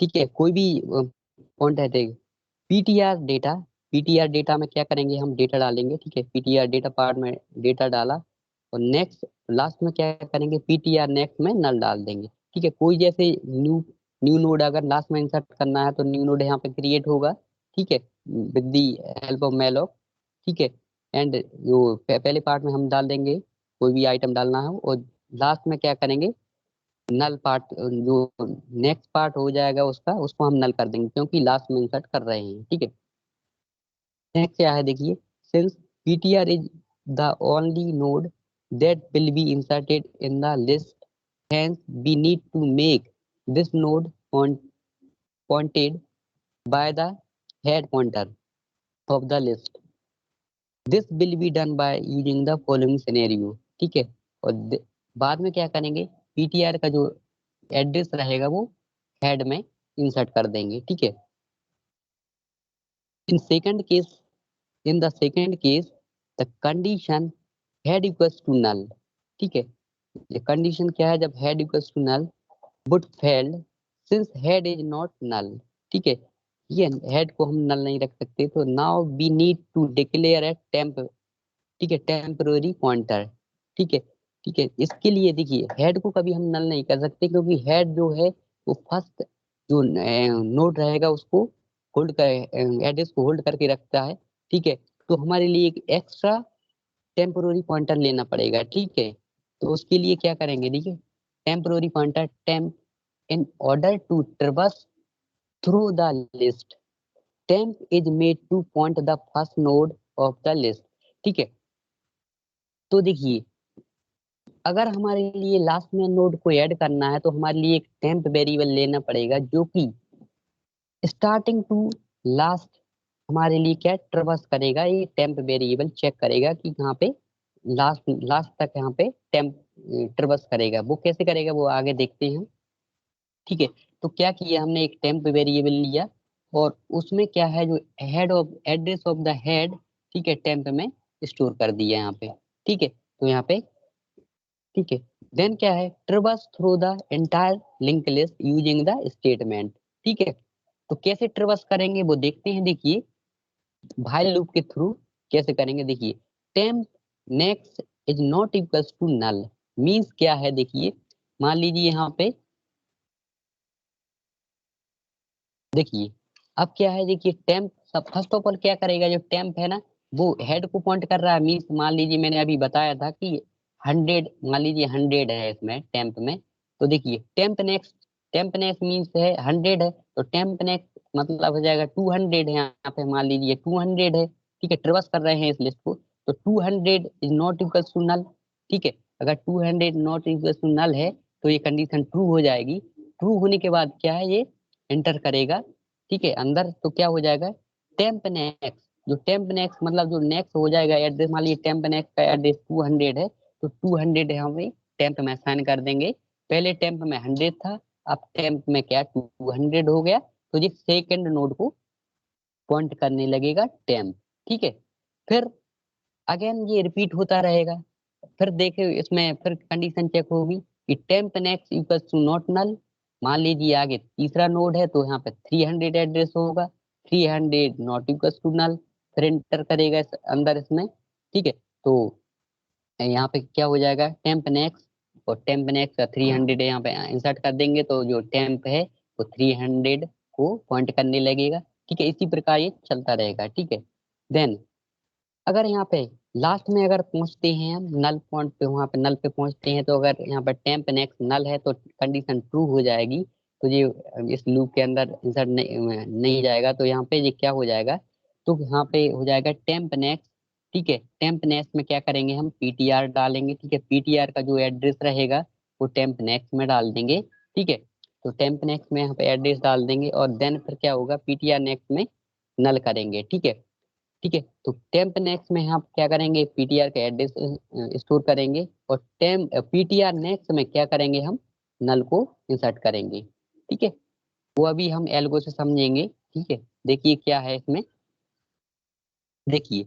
ठीक है, कोई भी point है, देख पीटीआर डेटा, पीटीआर डेटा में क्या करेंगे, हम डेटा डालेंगे, ठीक है, पीटीआर डेटा पार्ट में डेटा डाला, और नेक्स्ट लास्ट में क्या करेंगे, पीटीआर नेक्स्ट में नल डाल देंगे। ठीक है, कोई जैसे न्यू नोड अगर लास्ट में इंसर्ट करना है तो न्यू नोड यहाँ पे क्रिएट होगा। ठीक है, with the help of malloc। ठीक है, एंड जो पहले पार्ट में हम डाल देंगे कोई भी आइटम डालना है, और लास्ट में क्या करेंगे, नल पार्ट जो नेक्स्ट पार्ट हो जाएगा उसका, उसको हम नल कर देंगे क्योंकि लास्ट में इंसर्ट कर रहे हैं। ठीक है, नेक्स्ट क्या है देखिए, since PTR is the only node that will be inserted in the list, hence we need to make this node pointed by the head pointer of the list. This will be done by using the following scenario। ठीक है, और बाद में क्या करेंगे, PTR का जो address रहेगा वो हेड में इंसर्ट कर देंगे। ठीक है, in second case in the second case the condition head equals to null। ठीक है, ये कंडीशन क्या है, जब head equals to null would fail since head is not null। ठीक है, ये head को हम null नहीं रख सकते, तो now we need to declare a temp। ठीक है, टेम्पररी पॉइंटर। ठीक है, ठीक है, इसके लिए देखिए हेड को कभी हम नल नहीं कर सकते क्योंकि हेड जो है वो फर्स्ट जो नोड रहेगा उसको होल्ड कर, एड्रेस को होल्ड करके रखता है। ठीक है, तो हमारे लिए एक एक्स्ट्रा टेम्पररी पॉइंटर लेना पड़ेगा। ठीक है, तो उसके लिए क्या करेंगे, देखिए temporary pointer temp in order to traverse through the list, temp is made to point the first node of the list. ठीक है, तो देखिए अगर हमारे लिए लास्ट में नोड को ऐड करना है तो हमारे लिए एक टेम्प वेरिएबल लेना पड़ेगा जो कि स्टार्टिंग टू लास्ट हमारे लिए क्या ट्रैवर्स करेगा, ये टेम्प वेरिएबल चेक करेगा कि यहाँ पे लास्ट लास्ट तक यहाँ पे टेम्प ट्रैवर्स करेगा। वो कैसे करेगा वो आगे देखते हैं। ठीक है, तो क्या किया हमने, एक टेम्प वेरिएबल लिया और उसमें क्या है, जो head of address of the head, ठीक है, टेम्प में स्टोर कर दिया यहाँ पे। ठीक है, तो यहाँ पे ठीक है, देन क्या है, traverse through the entire link list using the statement. ठीक है, तो कैसे ट्रैवर्स करेंगे वो देखते हैं। देखिए व्हाइल लूप के थ्रू कैसे करेंगे, देखिए temp next is not equals to null means क्या है, देखिए मान लीजिए यहाँ पे देखिए अब क्या है, देखिए टेम्प सब फर्स्ट ऑफ ऑल क्या करेगा, जो टेम्प है ना वो हेड को पॉइंट कर रहा है। मींस मान लीजिए मैंने अभी बताया था कि 100, मान लीजिए 100 है इसमें टेम्प में, तो देखिए टेम्प नेक्स्ट मींस है 100 है, तो टेम्प नेक्स्ट मतलब हो जाएगा 200 है। यहाँ पे मान लीजिए 200 है। ठीक है, ट्रैवर्स कर रहे हैं इस लिस्ट को, तो 200 is not equal to null. ठीक है, अगर 200 नॉट इक्वल टू नल है तो ये कंडीशन ट्रू हो जाएगी। ट्रू होने के बाद क्या है, ये एंटर करेगा। ठीक है, अंदर तो क्या हो जाएगा, टेम्प नेक्स्ट, जो टेम्प नेक्स्ट मतलब जो नेक्स्ट हो जाएगा एड्रेस, मान लीजिए टेम्प नेक्स्ट का एड्रेस 200 है, तो 200 हम टेम्प में असाइन कर देंगे। पहले टेम्प में 100 था, अब टेम्प में क्या 200 हो गया, तो ये सेकंड नोड को पॉइंट करने लगेगा टेम्प। ठीक है, फिर अगेन ये रिपीट होता रहेगा। फिर देखे इसमें फिर कंडीशन चेक होगी कि temp next equal to not null. मान लीजिए आगे तीसरा नोड है तो यहाँ पे 300 एड्रेस होगा, 300 नॉट इक्वल टू नल, फिर एंटर करेगा अंदर इसमें। ठीक है, तो यहाँ पे क्या हो जाएगा, टेम्प नेक्स्ट, और टेम्प नेक्स्ट का 300 यहाँ पे इंसर्ट कर देंगे, तो जो टेम्प है वो 300 को पॉइंट करने लगेगा। ठीक है, इसी प्रकार ये चलता रहेगा। ठीक है, देन अगर यहाँ पे लास्ट में अगर पहुंचते हैं हम नल पॉइंट पे, वहां पे नल पे पहुंचते हैं, तो अगर यहाँ पे टेम्प नेक्स्ट नल है तो कंडीशन ट्रू हो जाएगी, तो ये इस लूप के अंदर इंसर्ट नहीं जाएगा। तो यहाँ पे ये क्या हो जाएगा, तो यहाँ पे हो जाएगा टेम्प नेक्स्ट। ठीक है, टेम्प नेक्स्ट में क्या करेंगे, हम पीटीआर डालेंगे। ठीक है, पीटीआर का जो एड्रेस रहेगा वो टेम्प नेक्स्ट में डाल देंगे। ठीक है, तो टेम्प नेक्स्ट में यहाँ पे एड्रेस डाल देंगे और देन फिर क्या होगा, पीटीआर नेक्स्ट में नल करेंगे। ठीक है, ठीक है, तो टेम्प नेक्स्ट में हम क्या करेंगे, पीटीआर का एड्रेस स्टोर करेंगे, और टेम्प पीटीआर नेक्स्ट में क्या करेंगे, हम नल को इंसर्ट करेंगे। ठीक है, वो अभी हम एल्गो से समझेंगे। ठीक है, देखिए क्या है इसमें, देखिए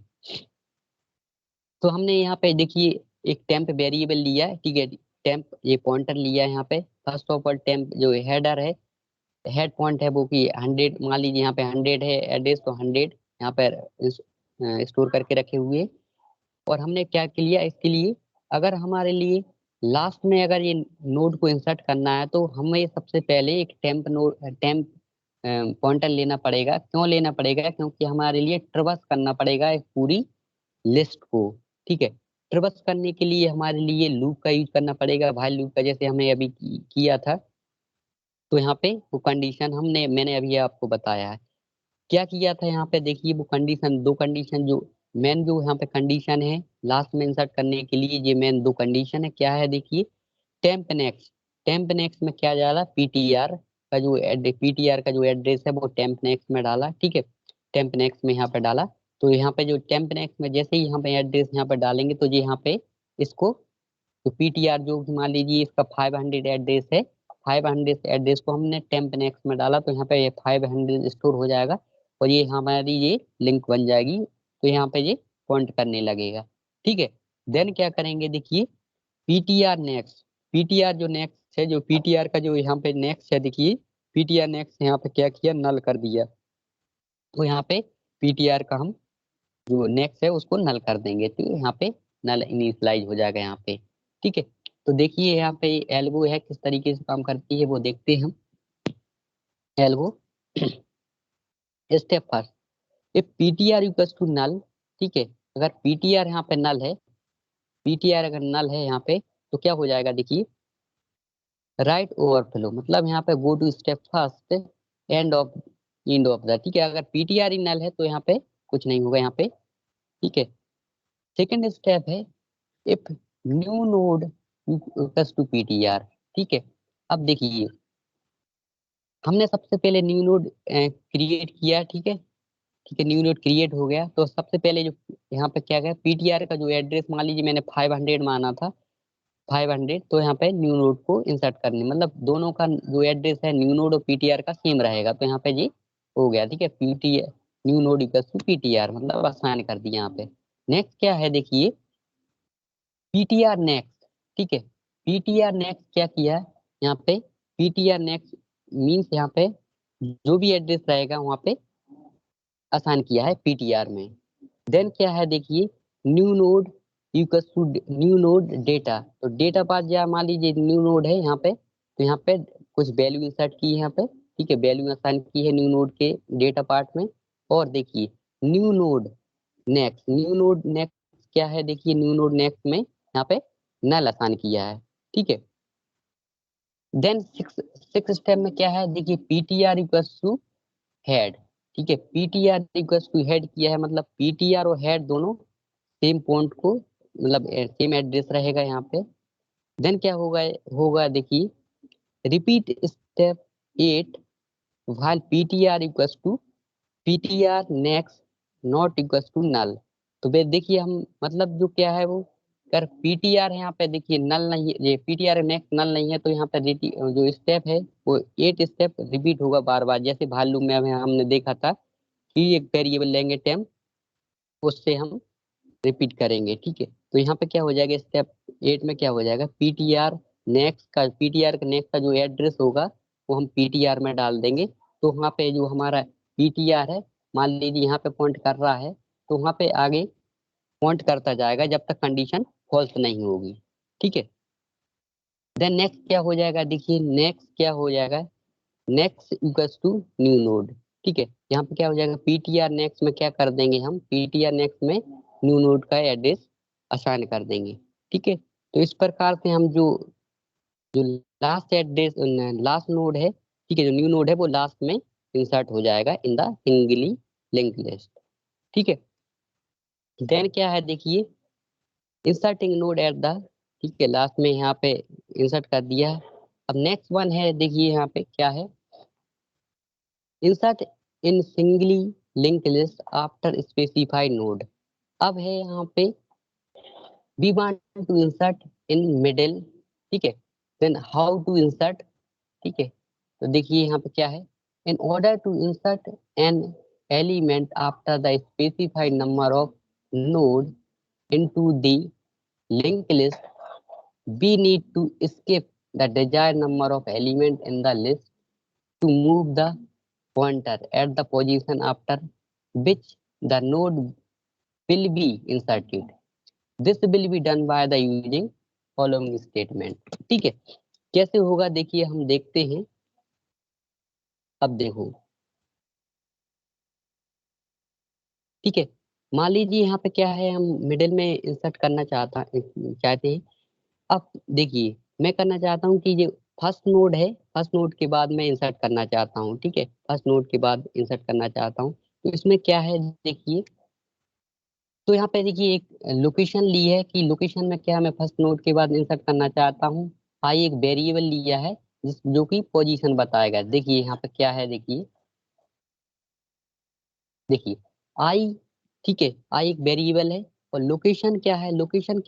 तो हमने यहाँ पे देखिए एक टेम्प वेरिएबल लिया है। ठीक है, टेम्प ये पॉइंटर लिया है यहाँ पे। फर्स्ट ऑफ ऑल टेम्प जो हेडर है, हेड पॉइंट है वो कि 100, मान लीजिए यहाँ पे 100 है एड्रेस, तो 100 यहाँ पर स्टोर करके रखे हुए। और हमने क्या लिया इसके लिए, अगर हमारे लिए लास्ट में अगर ये नोड को इंसर्ट करना है तो हमें सबसे पहले एक टेम्प पॉइंटर लेना पड़ेगा। क्यों लेना पड़ेगा? क्योंकि हमारे लिए ट्रैवर्स करना पड़ेगा एक पूरी लिस्ट को। ठीक है, ट्रैवर्स करने के लिए हमारे लिए लूप का यूज करना पड़ेगा, व्हाइल लूप का, जैसे हमने अभी किया था। तो यहाँ पे वो कंडीशन मैंने अभी आपको बताया है। क्या किया था यहाँ पे देखिए, वो कंडीशन, दो कंडीशन जो मेन जो यहाँ पे कंडीशन है लास्ट में इंसर्ट करने के लिए, ये मेन दो कंडीशन है। क्या है देखिए, टेम्प नेक्स्ट, टेम्प नेक्स्ट में क्या डाला, पीटीआर का जो पीटीआर का जो एड्रेस है वो टेम्प नेक्स्ट में डाला। ठीक है, टेम्प नेक्स्ट में यहाँ पे डाला। तो यहाँ पे जो टेम्प नेक्स्ट में जैसे ही यहाँ पे एड्रेस यहाँ पे डालेंगे तो ये यहाँ पे इसको, तो पीटीआर जो कि मान लीजिए इसका 500 एड्रेस है, 500 एड्रेस को हमने टेम्प नेक्स्ट में डाला तो यहाँ पे ये 500 स्टोर हो जाएगा और ये हमारी ये लिंक बन जाएगी। तो यहाँ पे ये पॉइंट करने लगेगा। ठीक है, देन क्या करेंगे देखिए, पीटीआर नेक्स्ट, पीटीआर जो नेक्स्ट है, जो पीटीआर का जो यहाँ पे नेक्स्ट है देखिए, पीटीआर नेक्स्ट यहाँ पे क्या किया, नल कर दिया। तो यहाँ पे पीटीआर का हम जो नेक्स्ट है उसको नल कर देंगे तो यहाँ पे नल इनिशियलाइज हो जाएगा यहाँ पे। ठीक है, तो देखिए यहाँ पे एल्गो है किस तरीके से काम करती है वो देखते हैं हम। Algo step first, if PTR equals to null. ठीक है, अगर पीटीआर यहाँ पे नल है, पीटीआर अगर नल है यहाँ पे तो क्या हो जाएगा देखिए, राइट ओवरफ्लो, मतलब यहाँ पे go to step first end of the. ठीक है, अगर पीटीआर ही नल है तो यहाँ पे कुछ नहीं होगा यहाँ पे। ठीक है, सेकेंड स्टेप है, if new node equals to PTR. ठीक है, अब देखिए हमने सबसे पहले न्यू नोड क्रिएट किया। ठीक है, ठीक है, न्यू नोड क्रिएट हो गया तो सबसे पहले जो यहाँ पे क्या गया, पीटीआर का जो एड्रेस मान लीजिए मैंने 500 माना था, 500, तो यहाँ पे न्यू नोड को इंसर्ट करने, मतलब दोनों का जो एड्रेस है न्यू नोड और पीटीआर का सेम रहेगा तो यहाँ पे जी हो गया। ठीक है, PTR new node equals to PTR, मतलब आसान कर दिया यहाँ पे। नेक्स्ट क्या है देखिए, पीटीआर नेक्स्ट। ठीक है, पीटीआर नेक्स्ट क्या किया है यहाँ पे, पीटीआर नेक्स्ट मीन्स यहाँ पे जो भी एड्रेस रहेगा वहाँ पे आसान किया है पीटीआर में। देन क्या है देखिए, new node equals to new node data, तो डेटा पार्ट या मान लीजिए न्यू नोड है यहाँ पे तो यहाँ पे कुछ वैल्यू इंसर्ट की है यहाँ पे। ठीक है, वैल्यू असाइन की है न्यू नोड के डेटा पार्ट में। और देखिए new node next, new node next क्या है देखिए, न्यू नोड नेक्स्ट में यहाँ पे नल असाइन किया है। ठीक है, देन सिक्स स्टेप में क्या है देखिए, पीटीआर इक्वल्स टू हेड। ठीक है, पीटीआर इक्वल्स टू हेड किया है, मतलब पीटीआर और हेड दोनों सेम पॉइंट को, मतलब सेम एड्रेस रहेगा यहाँ पे। देन क्या होगा, होगा देखिए, repeat step 8 while ptr equals to ptr next not equals to null। तो वे देखिए हम, मतलब जो क्या है वो, अगर पीटीआर यहाँ पे देखिए नल नहीं है, ये पीटीआर नेक्स्ट नल नहीं है तो यहाँ पे जो स्टेप है वो 8 स्टेप रिपीट होगा बार बार, जैसे भालू में अभी हमने देखा था कि एक वेरिएबल लेंगे टेम, उससे हम रिपीट करेंगे। ठीक है, तो यहाँ पे क्या हो जाएगा, स्टेप 8 में क्या हो जाएगा, पीटीआर का नेक्स्ट का जो एड्रेस होगा वो हम पीटीआर में डाल देंगे। तो वहाँ पे जो हमारा पीटीआर है, मान लीजिए यहाँ पे पॉइंट कर रहा है तो वहाँ पे आगे पॉइंट करता जाएगा जब तक कंडीशन फॉल्स नहीं होगी। ठीक है, देन नेक्स्ट क्या हो जाएगा देखिए, नेक्स्ट क्या हो जाएगा, next equals to new node. ठीक है, यहाँ पे क्या हो जाएगा, पीटीआर नेक्स्ट में क्या कर देंगे हम, पीटीआर नेक्स्ट में न्यू नोड का एड्रेस असाइन कर देंगे। ठीक है, तो इस प्रकार से हम जो जो लास्ट एड्रेस, लास्ट नोड है, ठीक है, जो न्यू नोड है वो लास्ट में इंसर्ट हो जाएगा इन द सिंगली लिंक लिस्ट। ठीक है, देन क्या है देखिए, इंसर्टिंग नोड एट द, ठीक है, लास्ट में यहाँ पे इंसर्ट कर दिया है। अब नेक्स्ट वन है देखिए, यहाँ पे क्या है, insert in singly link list after specified node. अब है यहाँ पे we want to insert in middle. ठीक है, देन हाउ टू इंसर्ट। ठीक है, तो देखिए यहाँ पे क्या है, in order to insert an element after the specified number of node into the linked list, we need to skip the desired number of elements in the list to move the pointer at the position after which the node will be inserted। This will be done by the using following statement. ठीक है, कैसे होगा देखिए हम देखते हैं। अब देखो, ठीक है, मान लीजिए यहाँ पे क्या है, हम मिडिल में इंसर्ट करना चाहते हैं। अब देखिए मैं करना चाहता हूँ कि ये फर्स्ट नोड है, फर्स्ट नोड के बाद मैं इंसर्ट करना चाहता हूँ। ठीक है, फर्स्ट नोड के बाद इंसर्ट करना चाहता हूँ। तो इसमें क्या है देखिए, तो यहाँ पे देखिए एक लोकेशन ली है कि लोकेशन में क्या मैं फर्स्ट नोड के बाद इंसर्ट करना चाहता हूँ। आई एक वेरिएबल लिया है जो कि पोजीशन बताएगा। देखिए यहाँ पे क्या है, देखिए आई, ठीक है, आई एक वेरिएबल है। और लोकेशन क्या है, लोकेशन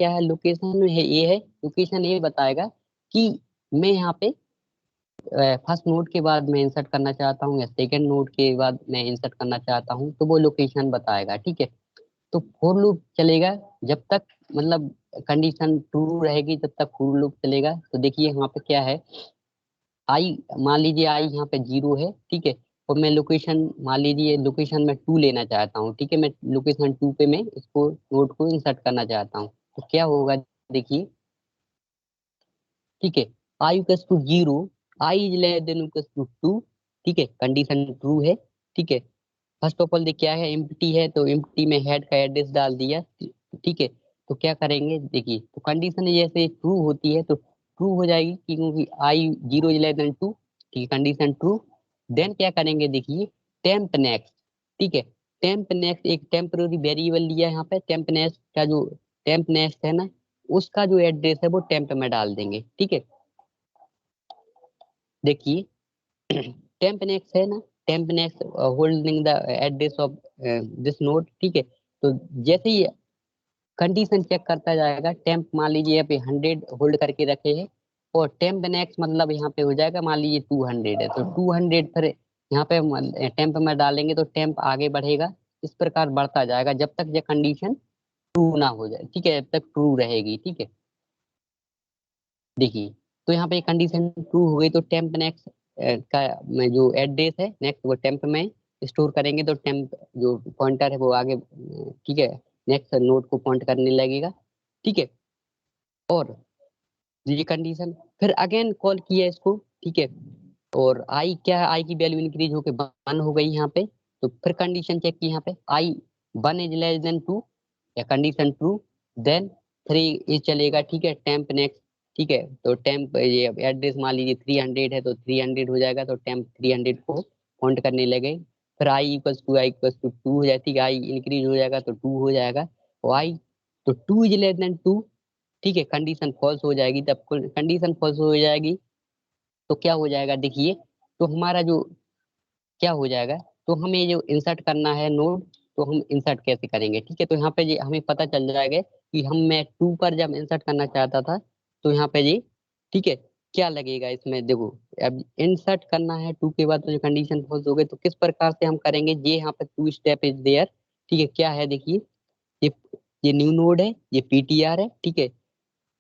है ये है, लोकेशन ये बताएगा कि मैं यहाँ पे फर्स्ट नोड के बाद मैं इंसर्ट करना चाहता हूँ या सेकंड नोड के बाद मैं इंसर्ट करना चाहता हूँ, तो वो लोकेशन बताएगा। ठीक है, तो फॉर लूप चलेगा जब तक मतलब कंडीशन ट्रू रहेगी तब तक फॉर लूप चलेगा। तो देखिए यहाँ पे क्या है, आई मान लीजिए आई यहाँ पे 0 है। ठीक है, और मैं लोकेशन मान लीजिए लोकेशन में 2 लेना चाहता हूँ। ठीक है, मैं लोकेशन 2 पे मैं इसको नोड को इंसर्ट करना चाहता हूँ। तो क्या होगा देखिए, ठीक है, I equals to 0, I is less than equals to 2। ठीक है, कंडीशन ट्रू है। ठीक है, फर्स्ट ऑफ ऑल देख क्या है, एम्प्टी है, तो एम्प्टी में हेड का एड्रेस डाल दिया। ठीक है, तो क्या करेंगे देखिए, तो कंडीशन जैसे ट्रू होती है तो ट्रू हो जाएगी क्योंकि आई 0 इज लेस देन 2। ठीक है, कंडीशन ट्रू। देन क्या करेंगे देखिए, टेम्प नेक्स्ट। ठीक है, टेम्प नेक्स्ट एक टेम्पररी वेरिएबल लिया है यहाँ पे। टेम्प नेक्स्ट का जो टेम्प नेक्स्ट है ना, उसका जो एड्रेस है वो टेम्प में डाल देंगे। ठीक है, देखिए टेम्प नेक्स्ट है ना, temp next holding the address of this node. ठीक है, तो जैसे ही कंडीशन चेक करता जाएगा, टेम्प मान लीजिए यहाँ पे 100 होल्ड करके रखे हैं, और टेम्प नेक्स्ट मतलब यहाँ पे हो जाएगा मान लीजिए 200 है, तो 200 फिर यहाँ पे टेम्प में डालेंगे तो टेम्प आगे बढ़ेगा। इस प्रकार बढ़ता जाएगा जब तक ये कंडीशन ट्रू ना हो जाए। ठीक है, जब तक ट्रू रहेगी। ठीक है, देखिए तो यहाँ पे कंडीशन ट्रू हो गई तो टेम्प नेक्स्ट का में जो एड्रेस है नेक्स्ट वो टेम्प में स्टोर करेंगे, तो टेम्प जो पॉइंटर है वो आगे ठीक है नेक्स्ट नोड को पॉइंट करने लगेगा। ठीक है, और ये कंडीशन फिर अगेन कॉल किया इसको। ठीक है, और आई क्या है, आई की वैल्यू इंक्रीज होके 1 हो गई यहाँ पे। तो फिर कंडीशन चेक की यहाँ पे, आई 1 इज लेस देन 2 या कंडीशन ट्रू, देन 3 ये चलेगा। ठीक है, टेम्प नेक्स्ट। ठीक है, तो टेम्प ये एड्रेस मान लीजिए 300 है तो 300 हो जाएगा, तो टेम्प 300 को काउंट करने लगे। फिर आई इक्वल्स टू 2 हो जाती है, आई इंक्रीज हो जाएगा तो 2 हो जाएगा। और आई तो 2 इज लेस देन 2। ठीक है, कंडीशन फॉल्स हो जाएगी, तब कंडीशन फॉल्स हो जाएगी तो क्या हो जाएगा देखिए, तो हमारा जो क्या हो जाएगा, तो हमें जो इंसर्ट करना है नोड, तो हम इंसर्ट कैसे करेंगे। ठीक है, तो यहाँ पे ये हमें पता चल जाएगा कि हम मैं 2 पर जब इंसर्ट करना चाहता था, तो यहाँ पे ये ठीक है क्या लगेगा इसमें देखो, अब इंसर्ट करना है 2 के बाद तो जो कंडीशन फॉल्स हो गई, तो किस प्रकार से हम करेंगे, ये यहाँ पे 2 स्टेप इज देयर। ठीक है, क्या है देखिए, ये ये न्यू नोड है, ये पीटीआर है। ठीक है,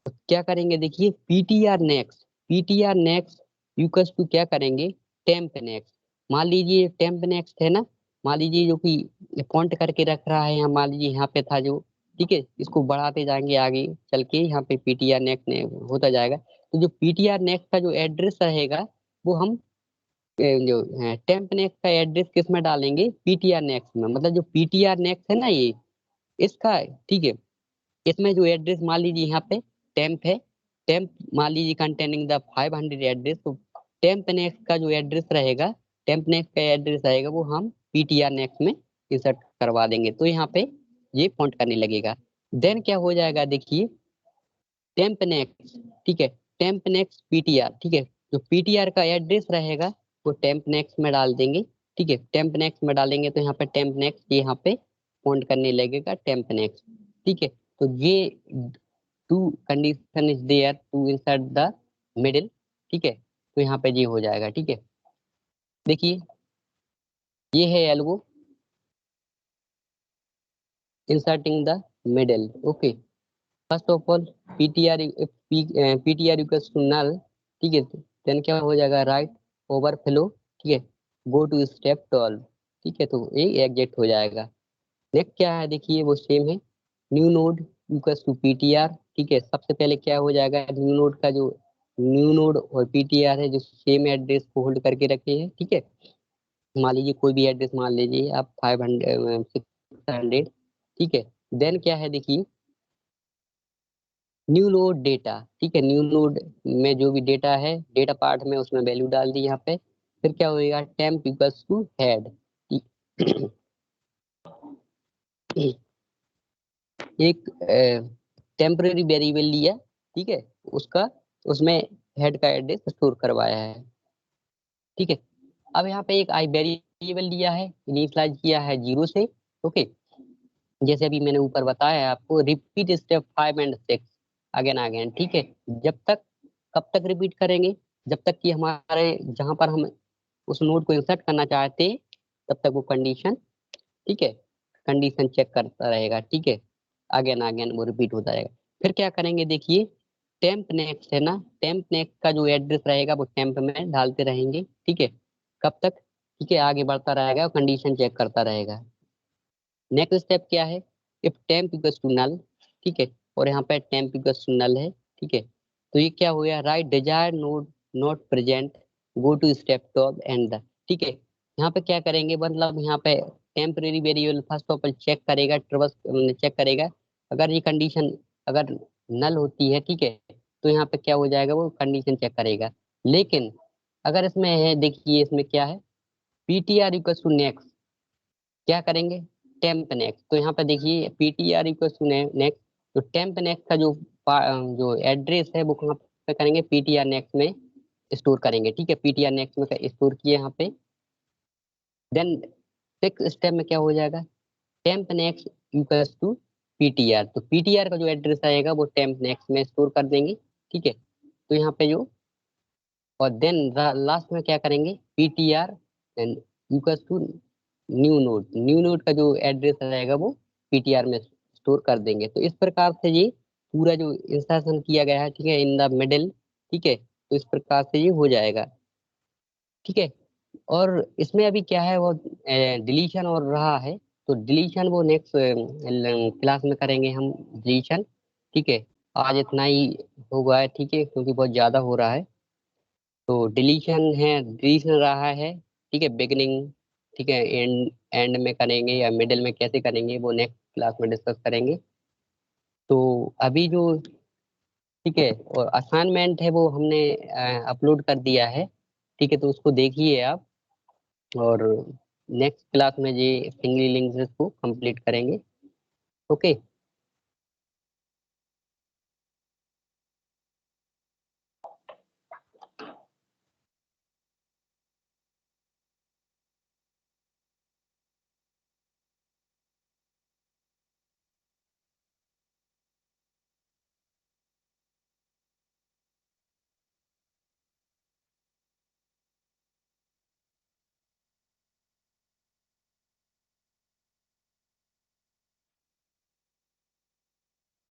क्या करेंगे देखिए, पीटीआर नेक्स्ट यूकस टू क्या करेंगे, टेम्प नेक्स्ट। मान लीजिए टेम्प नेक्स्ट है ना, मान लीजिए जो कि पॉइंट करके रख रहा है यहाँ, मान लीजिए यहाँ पे था जो। ठीक है, इसको बढ़ाते जाएंगे आगे चल के, यहाँ पे पीटीआर नेक्स्ट होता जाएगा। तो जो पीटीआर नेक्स्ट का जो एड्रेस रहेगा वो हम जो टेम्प नेक्स्ट का एड्रेस किस में डालेंगे, पीटीआर नेक्स्ट में। मतलब जो पीटीआर नेक्स्ट है ना ये इसका, ठीक है, इसमें जो एड्रेस मान लीजिए यहाँ पे टेम्प है, टेम्प मान लीजिए कंटेनिंग द 500 एड्रेस, तो टेम्प नेक्स्ट का जो एड्रेस रहेगा, टेम्प नेक्स्ट का एड्रेस रहेगा वो हम पीटीआर नेक्स्ट में इंसर्ट करवा देंगे, तो यहाँ पे ये पॉइंट करने लगेगा। देन क्या हो जाएगा देखिए, टेम्प नेक्स्ट। ठीक है, टेम्प नेक्स्ट पीटीआर। ठीक है, जो पीटीआर का एड्रेस रहेगा वो टेम्प नेक्स्ट में डाल देंगे। ठीक है, टेम्प नेक्स्ट में डालेंगे तो यहाँ पे टेम्प नेक्स्ट यहाँ पे पॉइंट करने लगेगा टेम्प नेक्स्ट। ठीक है, तो ये two condition is there to insert the middle. ठीक है, तो यहाँ पे ये हो जाएगा। ठीक है, देखिए ये है algo inserting the middle. Okay, first of all PTR PTR equals to null. ठीक है, देन क्या हो जाएगा, राइट ओवरफ्लो। ठीक है, गो टू स्टेप 12। ठीक है, तो ये एग्जिट हो जाएगा। नेक्स्ट क्या है देखिए, वो सेम है, new node equals to PTR. ठीक है, सबसे पहले क्या हो जाएगा, न्यू नोड का जो न्यू नोड और पीटीआर है जो सेम एड्रेस को होल्ड करके रखे हैं। ठीक है, मान लीजिए कोई भी एड्रेस मान लीजिए आप 500 600। ठीक है, देन क्या है देखिए, न्यू नोड डेटा। ठीक है, न्यू नोड में जो भी डेटा है, डेटा पार्ट में उसमें वैल्यू डाल दी यहाँ पे। फिर क्या होएगा, टेम्प इक्वल्स टू हेड। एक टेम्परेरी वेरिएबल लिया। ठीक है, उसका उसमें हेड का एड्रेस स्टोर करवाया है। ठीक है, अब यहाँ पे एक आई वेरिएबल लिया है, इनिशियलाइज किया है 0 से। ओके, जैसे अभी मैंने ऊपर बताया है आपको, repeat step 5 and 6 again again. ठीक है, जब तक, कब तक रिपीट करेंगे, जब तक कि हमारे जहां पर हम उस नोड को इंसर्ट करना चाहते हैं तब तक वो कंडीशन, ठीक है, कंडीशन चेक करता रहेगा। ठीक है, अगेन अगेन वो रिपीट होता रहेगा। फिर क्या करेंगे देखिए, टेम्प नेक्स्ट है ना, टेम्प नेक्स्ट का जो एड्रेस रहेगा वो टेम्प में डालते रहेंगे। ठीक है, कब तक, ठीक है, आगे बढ़ता रहेगा और कंडीशन चेक करता रहेगा। नेक्स्ट स्टेप क्या है, if temp equals to null. ठीक है, और यहाँ पे टेम्प इक्वल्स टू नल है। ठीक है, तो ये क्या हो गया, right desire node not present, go to step top and the. ठीक है, यहाँ पे क्या करेंगे, मतलब यहाँ पे temporary variable first of all check करेगा, ट्रबस चेक करेगा। अगर ये कंडीशन अगर नल होती है, ठीक है, तो यहाँ पे क्या हो जाएगा, वो कंडीशन चेक करेगा। लेकिन अगर इसमें है, देखिए इसमें क्या है, पीटीआर इक्वल्स टू नेक्स्ट, क्या करेंगे, टेम्प नेक्स्ट। तो यहाँ पे देखिए पीटीआर इक्वल्स टू नेक्स्ट, तो टेम्प नेक्स्ट का जो एड्रेस है वो कहाँ पे करेंगे, पीटीआर नेक्स्ट में स्टोर करेंगे। ठीक है, पीटीआर नेक्स्ट में स्टोर किए यहाँ पे। देन सिक्स स्टेप में क्या हो जाएगा, temp next equals to PTR, तो पीटीआर का जो एड्रेस आएगा वो टेम्प नेक्स्ट में स्टोर कर देंगे। ठीक है, तो यहाँ पे जो, और देन लास्ट में क्या करेंगे, PTR end equals to new node, new node का जो एड्रेस रहेगा वो पीटीआर में स्टोर कर देंगे। तो इस प्रकार से ये पूरा जो इंसर्शन किया गया है, ठीक है, इन द मिडिल। ठीक है, तो इस प्रकार से ये हो जाएगा। ठीक है, और इसमें अभी क्या है, वो डिलीशन और रहा है, तो डिलीशन वो नेक्स्ट क्लास में करेंगे हम डिलीशन। ठीक है, आज इतना ही होगा है। ठीक है, क्योंकि बहुत ज्यादा हो रहा है। तो डिलीशन है, डिलीशन रहा है। ठीक है, बिगिनिंग, ठीक है, एंड एंड में करेंगे या मिडिल में कैसे करेंगे वो नेक्स्ट क्लास में डिस्कस करेंगे। तो अभी जो, ठीक है, और असाइनमेंट है वो हमने अपलोड कर दिया है। ठीक है, तो उसको देखिए आप, और नेक्स्ट क्लास में ये सिंगली लिंक्स को कंप्लीट करेंगे। ओके।